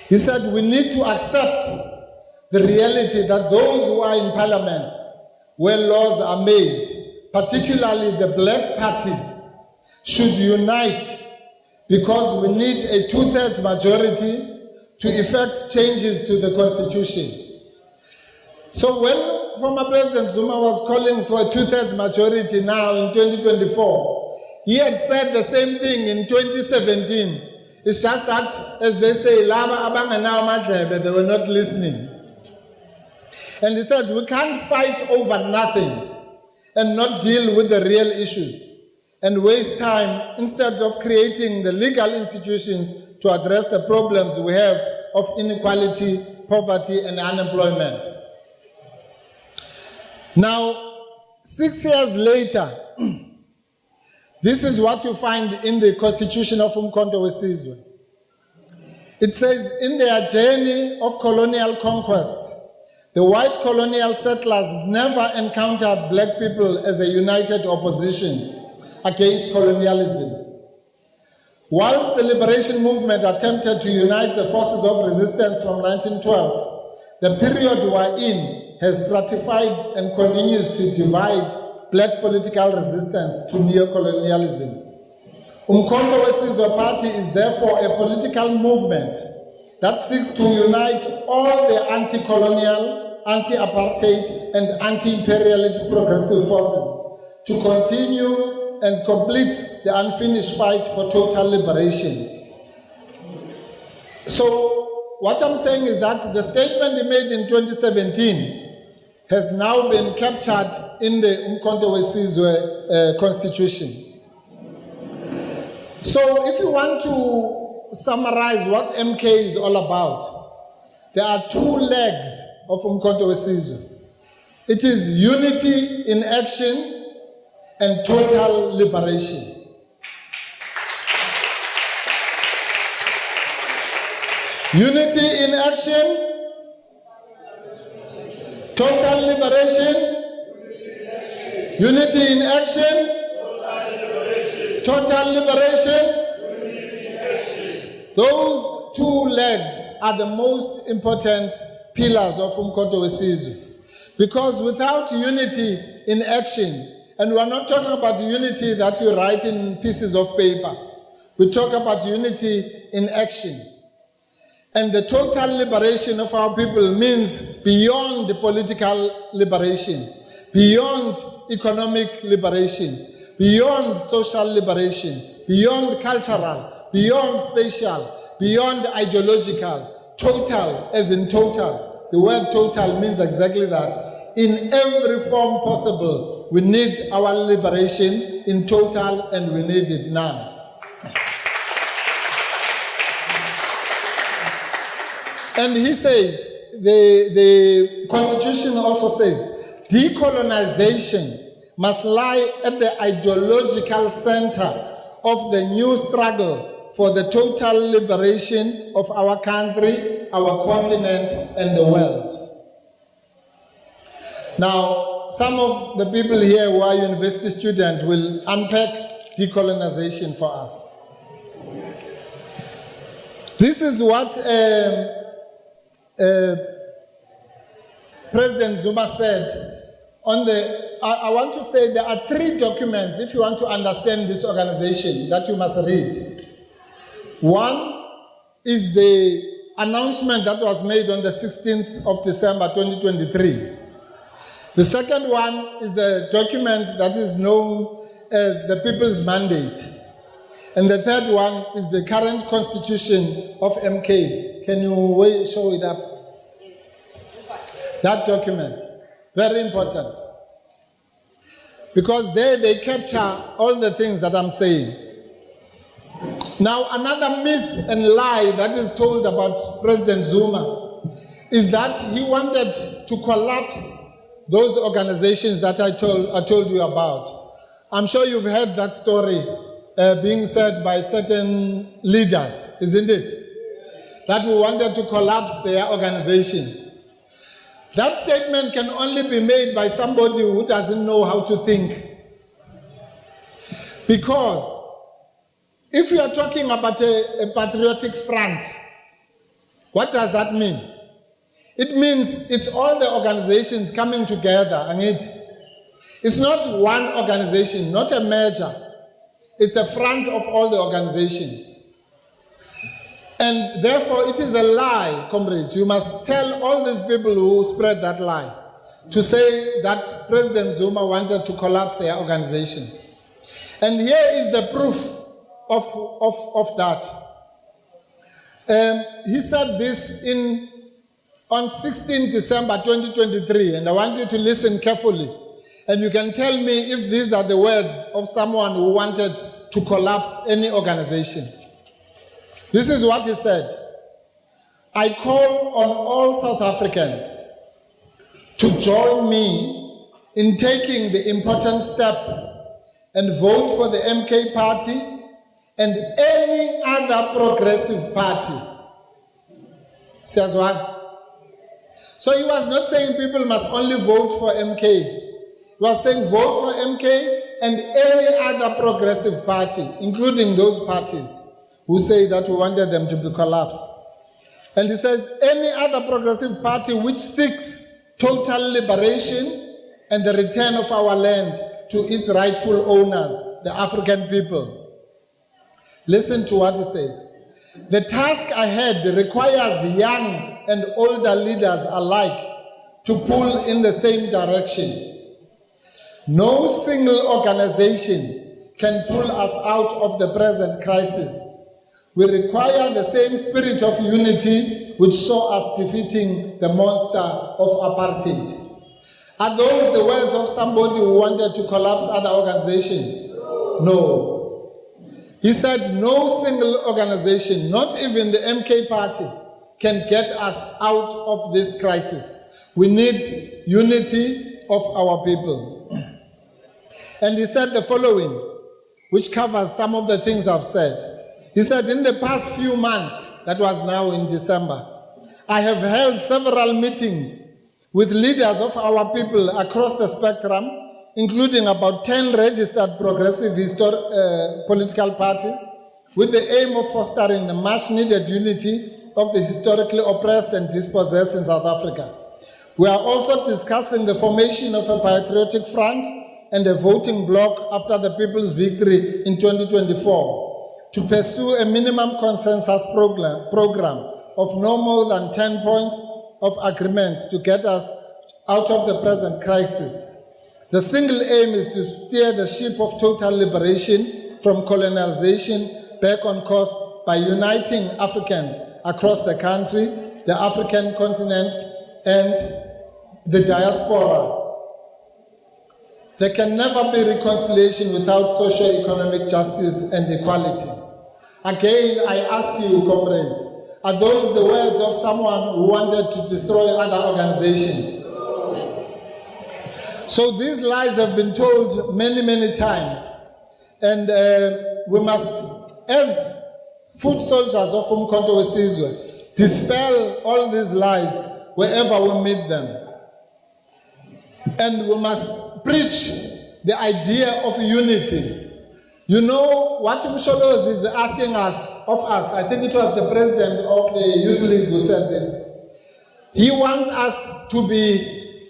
He said, we need to accept the reality that those who are in parliament, where laws are made, particularly the black parties, should unite because we need a 2/3 majority to effect changes to the constitution. So when former President Zuma was calling for a 2/3 majority now in 2024, he had said the same thing in 2017. It's just that, as they say, they were not listening. And he says, we can't fight over nothing and not deal with the real issues and waste time instead of creating the legal institutions to address the problems we have of inequality, poverty, and unemployment. Now, 6 years later, this is what you find in the Constitution of Umkhonto weSizwe. It says, in their journey of colonial conquest, the white colonial settlers never encountered black people as a united opposition against colonialism. Whilst the liberation movement attempted to unite the forces of resistance from 1912, the period we're in has stratified and continues to divide black political resistance to neo-colonialism. Umkhonto weSizwe Party is therefore a political movement that seeks to unite all the anti-colonial, anti-apartheid, and anti-imperialist progressive forces to continue and complete the unfinished fight for total liberation. So, what I'm saying is that the statement he made in 2017 has now been captured in the Umkhonto weSizwe Constitution. So if you want to summarize what MK is all about, there are two legs of Umkhonto weSizwe. It is unity in action and total liberation. Unity in action, total liberation. Unity in action, total liberation. Those two legs are the most important pillars of Umkhonto weSizwe. Because without unity in action, and we are not talking about unity that you write in pieces of paper, we talk about unity in action. And the total liberation of our people means beyond the political liberation, beyond economic liberation, beyond social liberation, beyond cultural, beyond spatial, beyond ideological, total as in total. The word total means exactly that. In every form possible, we need our liberation in total, and we need it now. And he says, the Constitution also says, decolonization must lie at the ideological center of the new struggle for the total liberation of our country, our continent, and the world. Now, some of the people here who are university students will unpack decolonization for us. This is what President Zuma said on the, I want to say there are 3 documents, if you want to understand this organization, that you must read. One is the announcement that was made on the 16th of December 2023. The second one is the document that is known as the People's Mandate. And the third one is the current constitution of MK. Can you show it up? That document, very important. Because there they capture all the things that I'm saying. Now, another myth and lie that is told about President Zuma is that he wanted to collapse those organizations that I told you about. I'm sure you've heard that story being said by certain leaders, isn't it? That we wanted to collapse their organization. That statement can only be made by somebody who doesn't know how to think. Because if you are talking about a patriotic front, what does that mean? It means it's all the organizations coming together, and it's not one organization, not a merger. It's a front of all the organizations. And therefore, it is a lie, comrades. You must tell all these people who spread that lie to say that President Zuma wanted to collapse their organizations. And here is the proof of that. He said this on 16 December 2023, and I want you to listen carefully. And you can tell me if these are the words of someone who wanted to collapse any organization. This is what he said. I call on all South Africans to join me in taking the important step and vote for the MK party and any other progressive party. Says what? So he was not saying people must only vote for MK. He was saying vote for MK and any other progressive party, including those parties who say that we wanted them to be collapsed. And he says, any other progressive party which seeks total liberation and the return of our land to its rightful owners, the African people. Listen to what he says. The task ahead requires young and older leaders alike to pull in the same direction. No single organization can pull us out of the present crisis. We require the same spirit of unity which saw us defeating the monster of apartheid. Are those the words of somebody who wanted to collapse other organizations? No. He said no single organization, not even the MK party, can get us out of this crisis. We need unity of our people. And he said the following, which covers some of the things I've said. He said, in the past few months, that was now in December, I have held several meetings with leaders of our people across the spectrum, including about 10 registered progressive political parties, with the aim of fostering the much-needed unity of the historically oppressed and dispossessed in South Africa. We are also discussing the formation of a patriotic front and a voting bloc after the people's victory in 2024. To pursue a minimum consensus program of no more than 10 points of agreement to get us out of the present crisis. The single aim is to steer the ship of total liberation from colonization back on course by uniting Africans across the country, the African continent, and the diaspora. There can never be reconciliation without socio-economic justice and equality. Again, I ask you, comrades, are those the words of someone who wanted to destroy other organizations? So these lies have been told many, many times. And we must, as foot soldiers of Umkhonto weSizwe, dispel all these lies wherever we meet them. And we must preach the idea of unity. You know what Msholos is asking of us, I think it was the president of the Youth League who said this. He wants us to be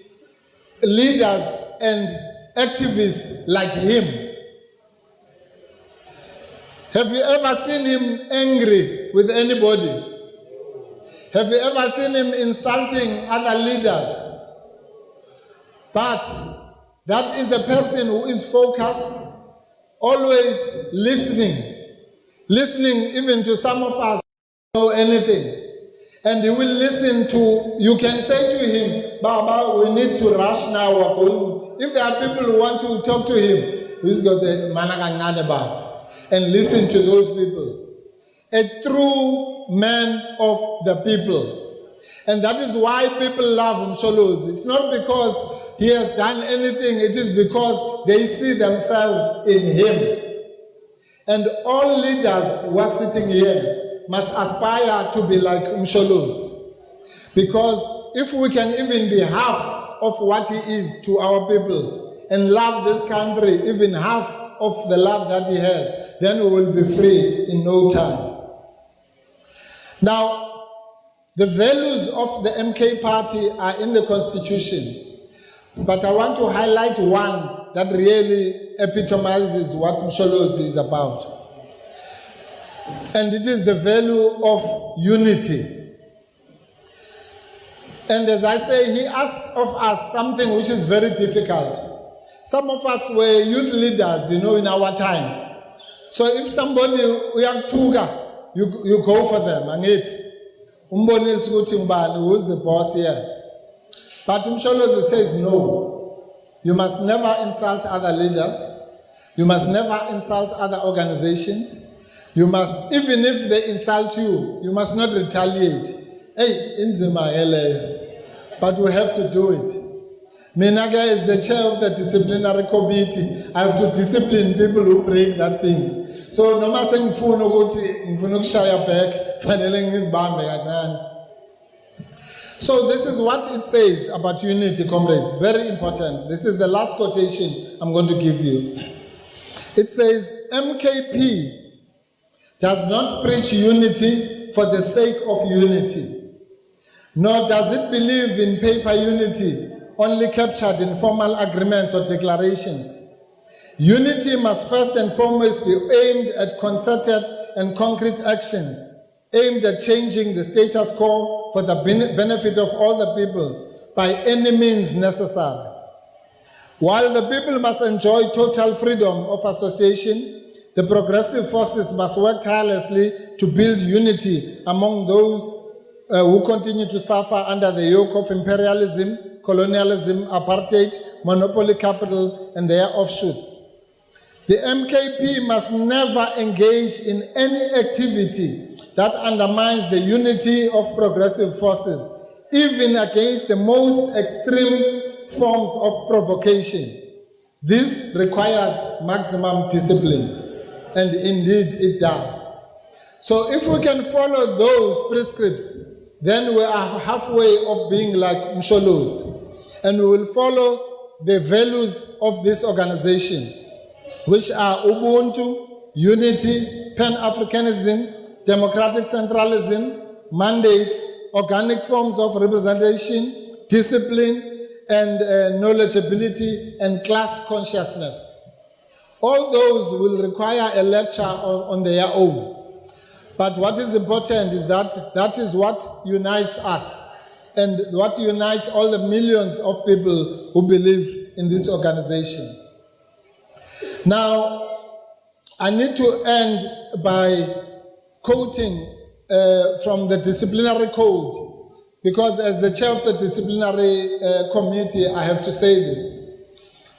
leaders and activists like him. Have you ever seen him angry with anybody? Have you ever seen him insulting other leaders? But that is a person who is focused, always listening even to some of us who know anything. And he will listen to, you can say to him, Baba, we need to rush now. If there are people who want to talk to him, he's going to say, and listen to those people. A true man of the people. And that is why people love Msholozi. It's not because he has done anything, it is because they see themselves in him. And all leaders who are sitting here must aspire to be like Msholozi. Because if we can even be half of what he is to our people and love this country, even half of the love that he has, then we will be free in no time. Now, the values of the MK party are in the constitution, but I want to highlight one that really epitomizes what Msholozi is about. And it is the value of unity. And as I say, he asks of us something which is very difficult. Some of us were youth leaders, in our time. So if somebody, you go for them, and who's the boss here? But Msholozi says no. You must never insult other leaders. You must never insult other organizations. You must, even if they insult you, you must not retaliate. Hey, inzima hele. But we have to do it. Minaga is the chair of the disciplinary committee. I have to discipline people who break that thing. So no matter ngifuna ukushaya back, fanele ngizibambe kancane. So this is what it says about unity, comrades. Very important. This is the last quotation I'm going to give you. It says, MKP does not preach unity for the sake of unity, nor does it believe in paper unity only captured in formal agreements or declarations. Unity must first and foremost be aimed at concerted and concrete actions, aimed at changing the status quo for the benefit of all the people by any means necessary. While the people must enjoy total freedom of association, the progressive forces must work tirelessly to build unity among those who continue to suffer under the yoke of imperialism, colonialism, apartheid, monopoly capital, and their offshoots. The MKP must never engage in any activity that undermines the unity of progressive forces, even against the most extreme forms of provocation. This requires maximum discipline, and indeed it does. So if we can follow those prescripts, then we are halfway of being like Msholozi, and we will follow the values of this organization, which are Ubuntu, unity, Pan-Africanism, democratic centralism, mandates, organic forms of representation, discipline, and knowledgeability and class consciousness. All those will require a lecture on their own. But what is important is that is what unites us and what unites all the millions of people who believe in this organization. Now, I need to end by quoting from the disciplinary code, because as the chair of the disciplinary committee, I have to say this.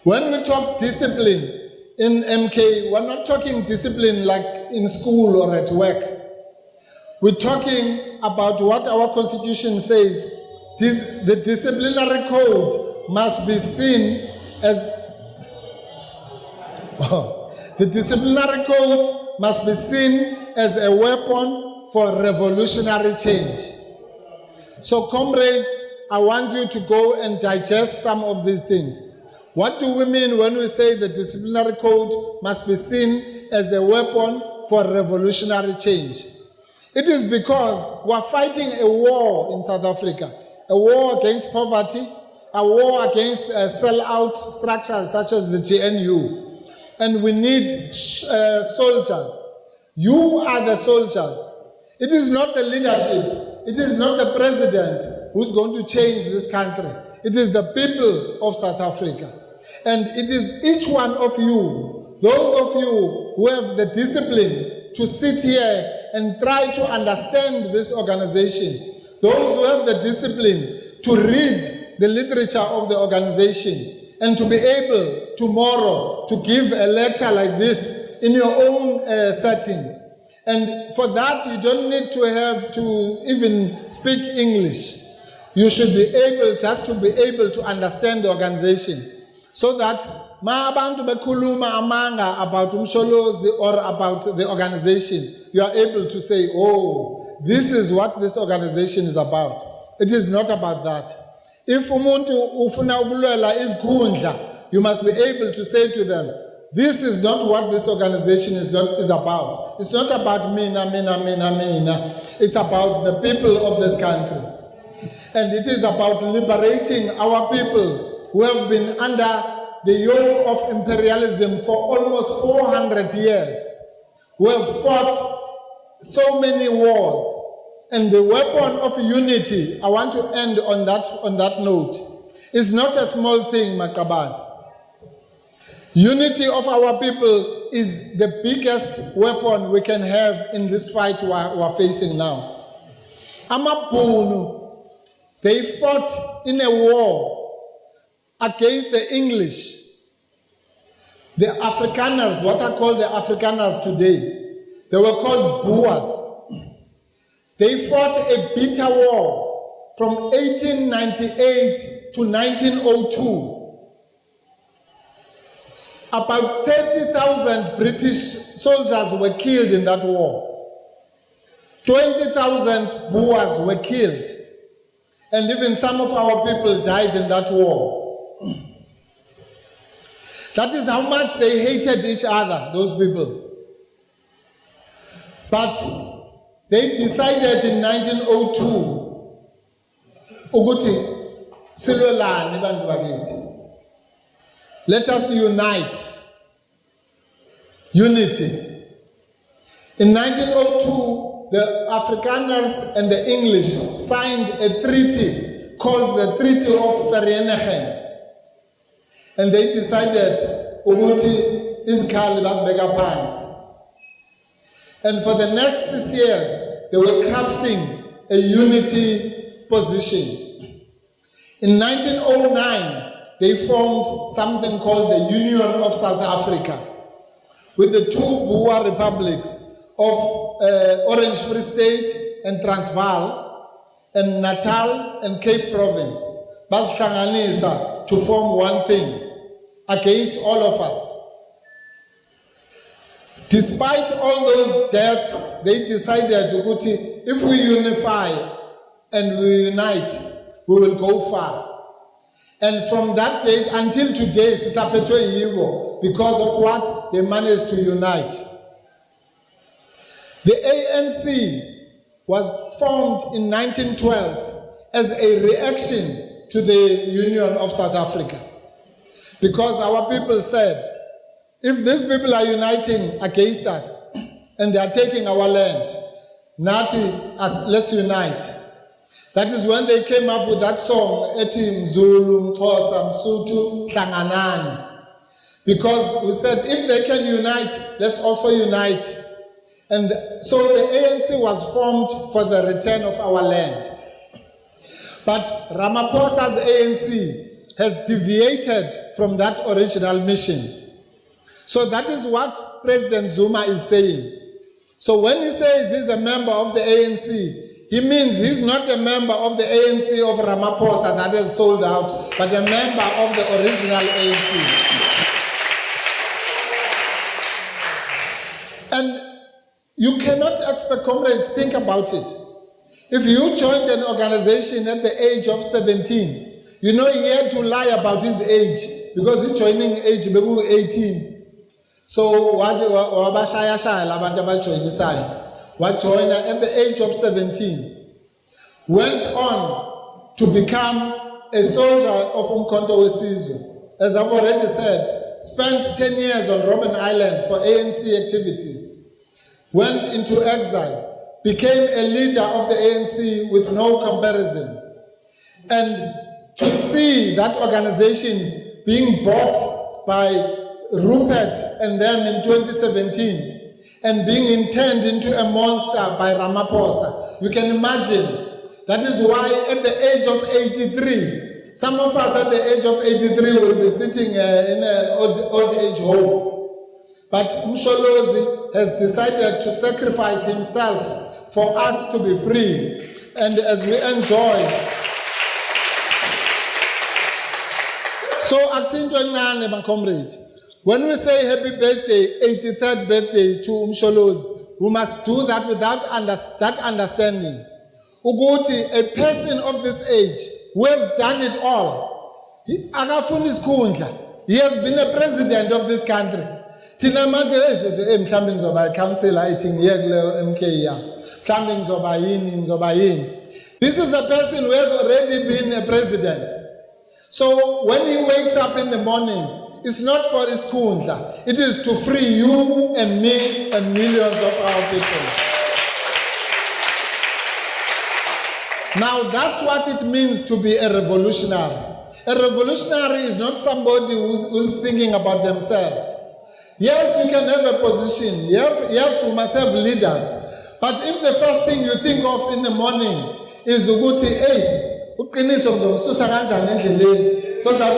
When we talk discipline in MK, we're not talking discipline like in school or at work. We're talking about what our constitution says. The disciplinary code must be seen as the disciplinary code must be seen as a weapon for revolutionary change. So, comrades, I want you to go and digest some of these things. What do we mean when we say the disciplinary code must be seen as a weapon for revolutionary change? It is because we are fighting a war in South Africa, a war against poverty, a war against sell-out structures such as the GNU. And we need soldiers. You are the soldiers. It is not the leadership. it is not the president who's going to change this country. It is the people of South Africa. And it is each one of you, those of you who have the discipline to sit here and try to understand this organization, those who have the discipline to read the literature of the organization, and to be able tomorrow to give a lecture like this in your own settings. And for that, you don't need to have to even speak English. You should be able just to be able to understand the organization. So that ma abantu bekhuluma amanga about umsholozi or about the organization, you are able to say, oh, this is what this organization is about. It is not about that. If umuntu ufuna ukulwela izikhundla, you must be able to say to them, this is not what this organization is about. It's not about mina. It's about the people of this country. And it is about liberating our people who have been under the yoke of imperialism for almost 400 years, who have fought so many wars. And the weapon of unity, I want to end on that note, is not a small thing, Makaban. Unity of our people is the biggest weapon we can have in this fight we are facing now. Amapunu, they fought in a war against the English. The Afrikaners, what are called the Afrikaners today, they were called Boers. They fought a bitter war from 1898 to 1902. About 30,000 British soldiers were killed in that war. 20,000 Boers were killed. And even some of our people died in that war. That is how much they hated each other, those people. But they decided in 1902, ukuthi silwelane bantu bakithi. Let us unite. Unity. In 1902, the Afrikaners and the English signed a treaty called the Treaty of Vereeniging. And they decided ukuthi izikhali bazibeka phansi. And for the next 6 years, they were crafting a unity position. In 1909, they formed something called the Union of South Africa, with the two Boer republics of Orange Free State and Transvaal, and Natal and Cape Province, bazihlanganisa to form one thing against all of us. Despite all those deaths, they decided, if we unify and we unite, we will go far. And from that date until today, because of what? They managed to unite. The ANC was formed in 1912 as a reaction to the Union of South Africa. Because our people said, if these people are uniting against us and they are taking our land, let's unite. That is when they came up with that song, Eti Mzulu, Mxhosa, Msuthu, Hlanganani. Because we said, if they can unite, let's also unite. And so the ANC was formed for the return of our land. But Ramaphosa's ANC has deviated from that original mission. So that is what President Zuma is saying. So when he says he's a member of the ANC, he means he's not a member of the ANC of Ramaphosa that is sold out, but a member of the original ANC. And you cannot expect, comrades, think about it. If you joined an organization at the age of 17, you know he had to lie about his age, because he's joining age maybe 18. So what joined at the age of 17, went on to become a soldier of Umkhonto weSizwe. As I've already said, spent 10 years on Robben Island for ANC activities, went into exile, became a leader of the ANC with no comparison. And to see that organization being bought by Rupert and them in 2017 and being turned into a monster by Ramaphosa, you can imagine. That is why at the age of 83, some of us at the age of 83 will be sitting in an old age home. But Msholozi has decided to sacrifice himself for us to be free. And as we enjoy. So, Aksinto Nane, my comrade, when we say happy birthday, 83rd birthday to Msholozi, we must do that without that understanding. Uguti, a person of this age who has done it all, he has been a president of this country. This is a person who has already been a president. So when he wakes up in the morning, it's not for his kundla. It is to free you and me and millions of our people. Now that's what it means to be a revolutionary. A revolutionary is not somebody who's thinking about themselves. Yes, you can have a position. Yes, you must have leaders. But if the first thing you think of in the morning is Uguti, hey, so that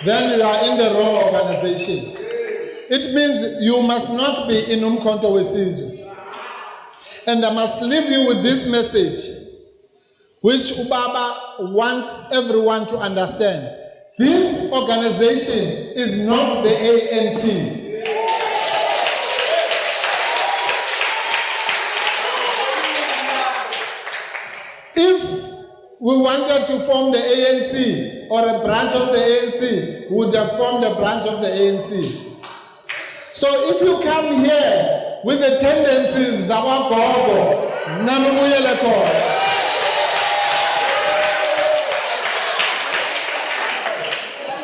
then you are in the wrong organization. It means you must not be in Umkhonto weSizwe. And I must leave you with this message, which Ubaba wants everyone to understand. This organization is not the ANC. If we wanted to form the ANC or a branch of the ANC, we would have formed a branch of the ANC. So if you come here with the tendencies of our Gogo,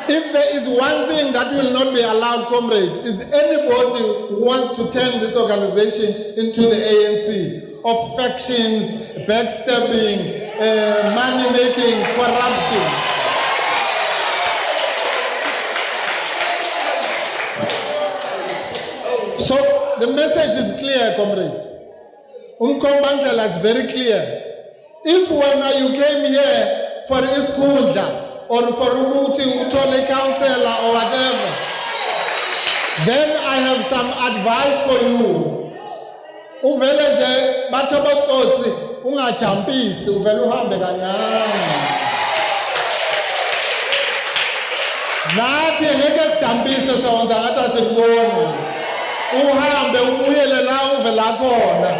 if there is one thing that will not be allowed, comrades, is anybody who wants to turn this organization into the ANC of factions, backstabbing, money-making, corruption. So the message is clear, comrades. Umkombandlela is very clear. If when you came here for Iskunda or for Umuti, Utole counselor or whatever, then I have some advice for you. Uveleje batobotsotsi ungajampisi uvele uhambe kancane. Nathi ngeke sijampise sonke ngathi sikubona. Uhambe ubuyele la uvela khona.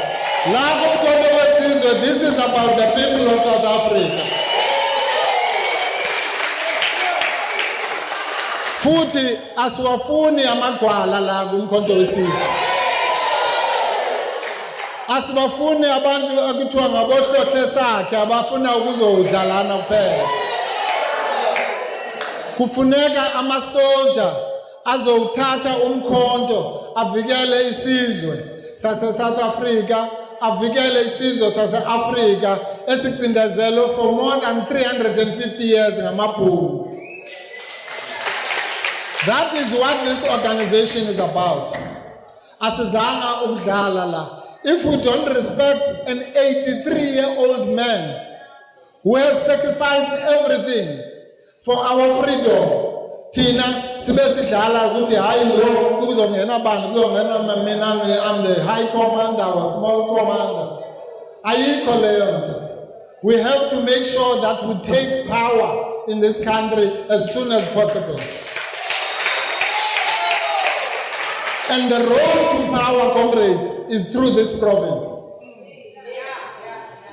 La kuMkhonto weSizwe, this is about the people of South Africa. Futhi asiwafuni amagwala la kuMkhonto weSizwe. Asibafuni abantu akuthiwa ngabohlohle sakhe abafuna ukuzodlalana kuphela. Kufuneka amasoldier azowuthatha umkhonto avikele isizwe sase South Africa, avikele isizwe sase Africa esicindezelwe for more than 350 years ngamabhulu. That is what this organization is about. Asizanga ukudlala la. If we don't respect an 83-year-old man who has sacrificed everything for our freedom, Tina, sibesidlala ukuthi hayi lo kuzongena bani kuzongena mina I'm the high commander or small commander. Ayikho leyo nto. We have to make sure that we take power in this country as soon as possible. And the road to power, comrades, is through this province.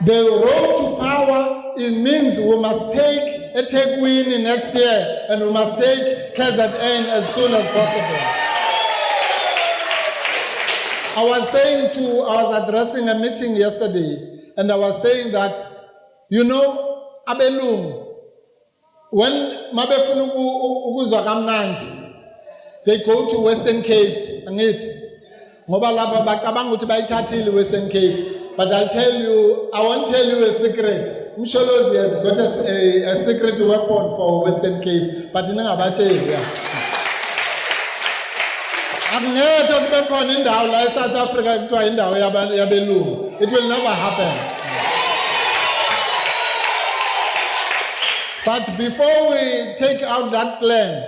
The road to power, it means we must take a take-win next year and we must take KZN as soon as possible. I was addressing a meeting yesterday and I was saying that, you know, Abelung, when mabefuna ukuzwa kamnandi, they go to Western Cape, ngoba laba bacabanga ukuthi bayithathile Western Cape, but I won't tell you a secret. Msholozi has got a secret weapon for Western Cape, but ningabatsheli ya. Akungeke kube khona indawo la eSouth Africa kuthiwa indawo yabelungu. It will never happen. But before we take out that plan,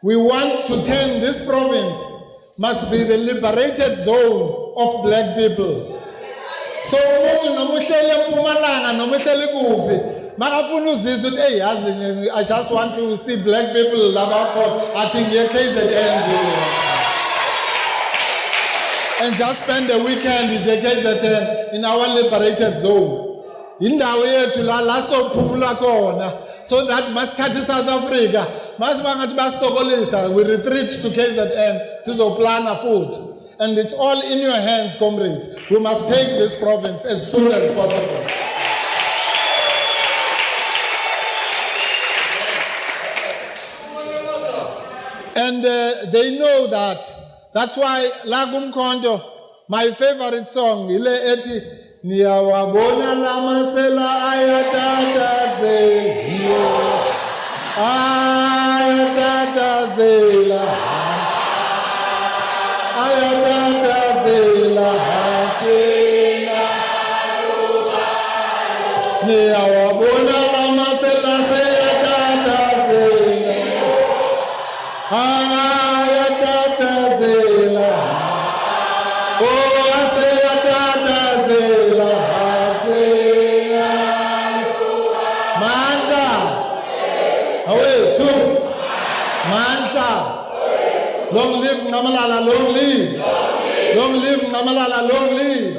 we want to turn this province must be the liberated zone of black people. So I just want to see black people I think and just spend the weekend in KZN in our liberated zone. So that must cut South Africa. We retreat to KZN, plan food. And it's all in your hands, comrade. We must take this province as soon as possible. And they know that. That's why Lagum Kondo, my favorite song, Ile Eti, Niyawabona Lamasela Ayatata Zehio. Ayatata Zela. Ayatata Zela Hasena. Niyawabona Lamasela Ayatata Zela. Ayatata Zela. Oh, Ayatata Zela Hasena. Manda. Away, two. Manda. Long live Namalala, long live. Long live Namalala, long live.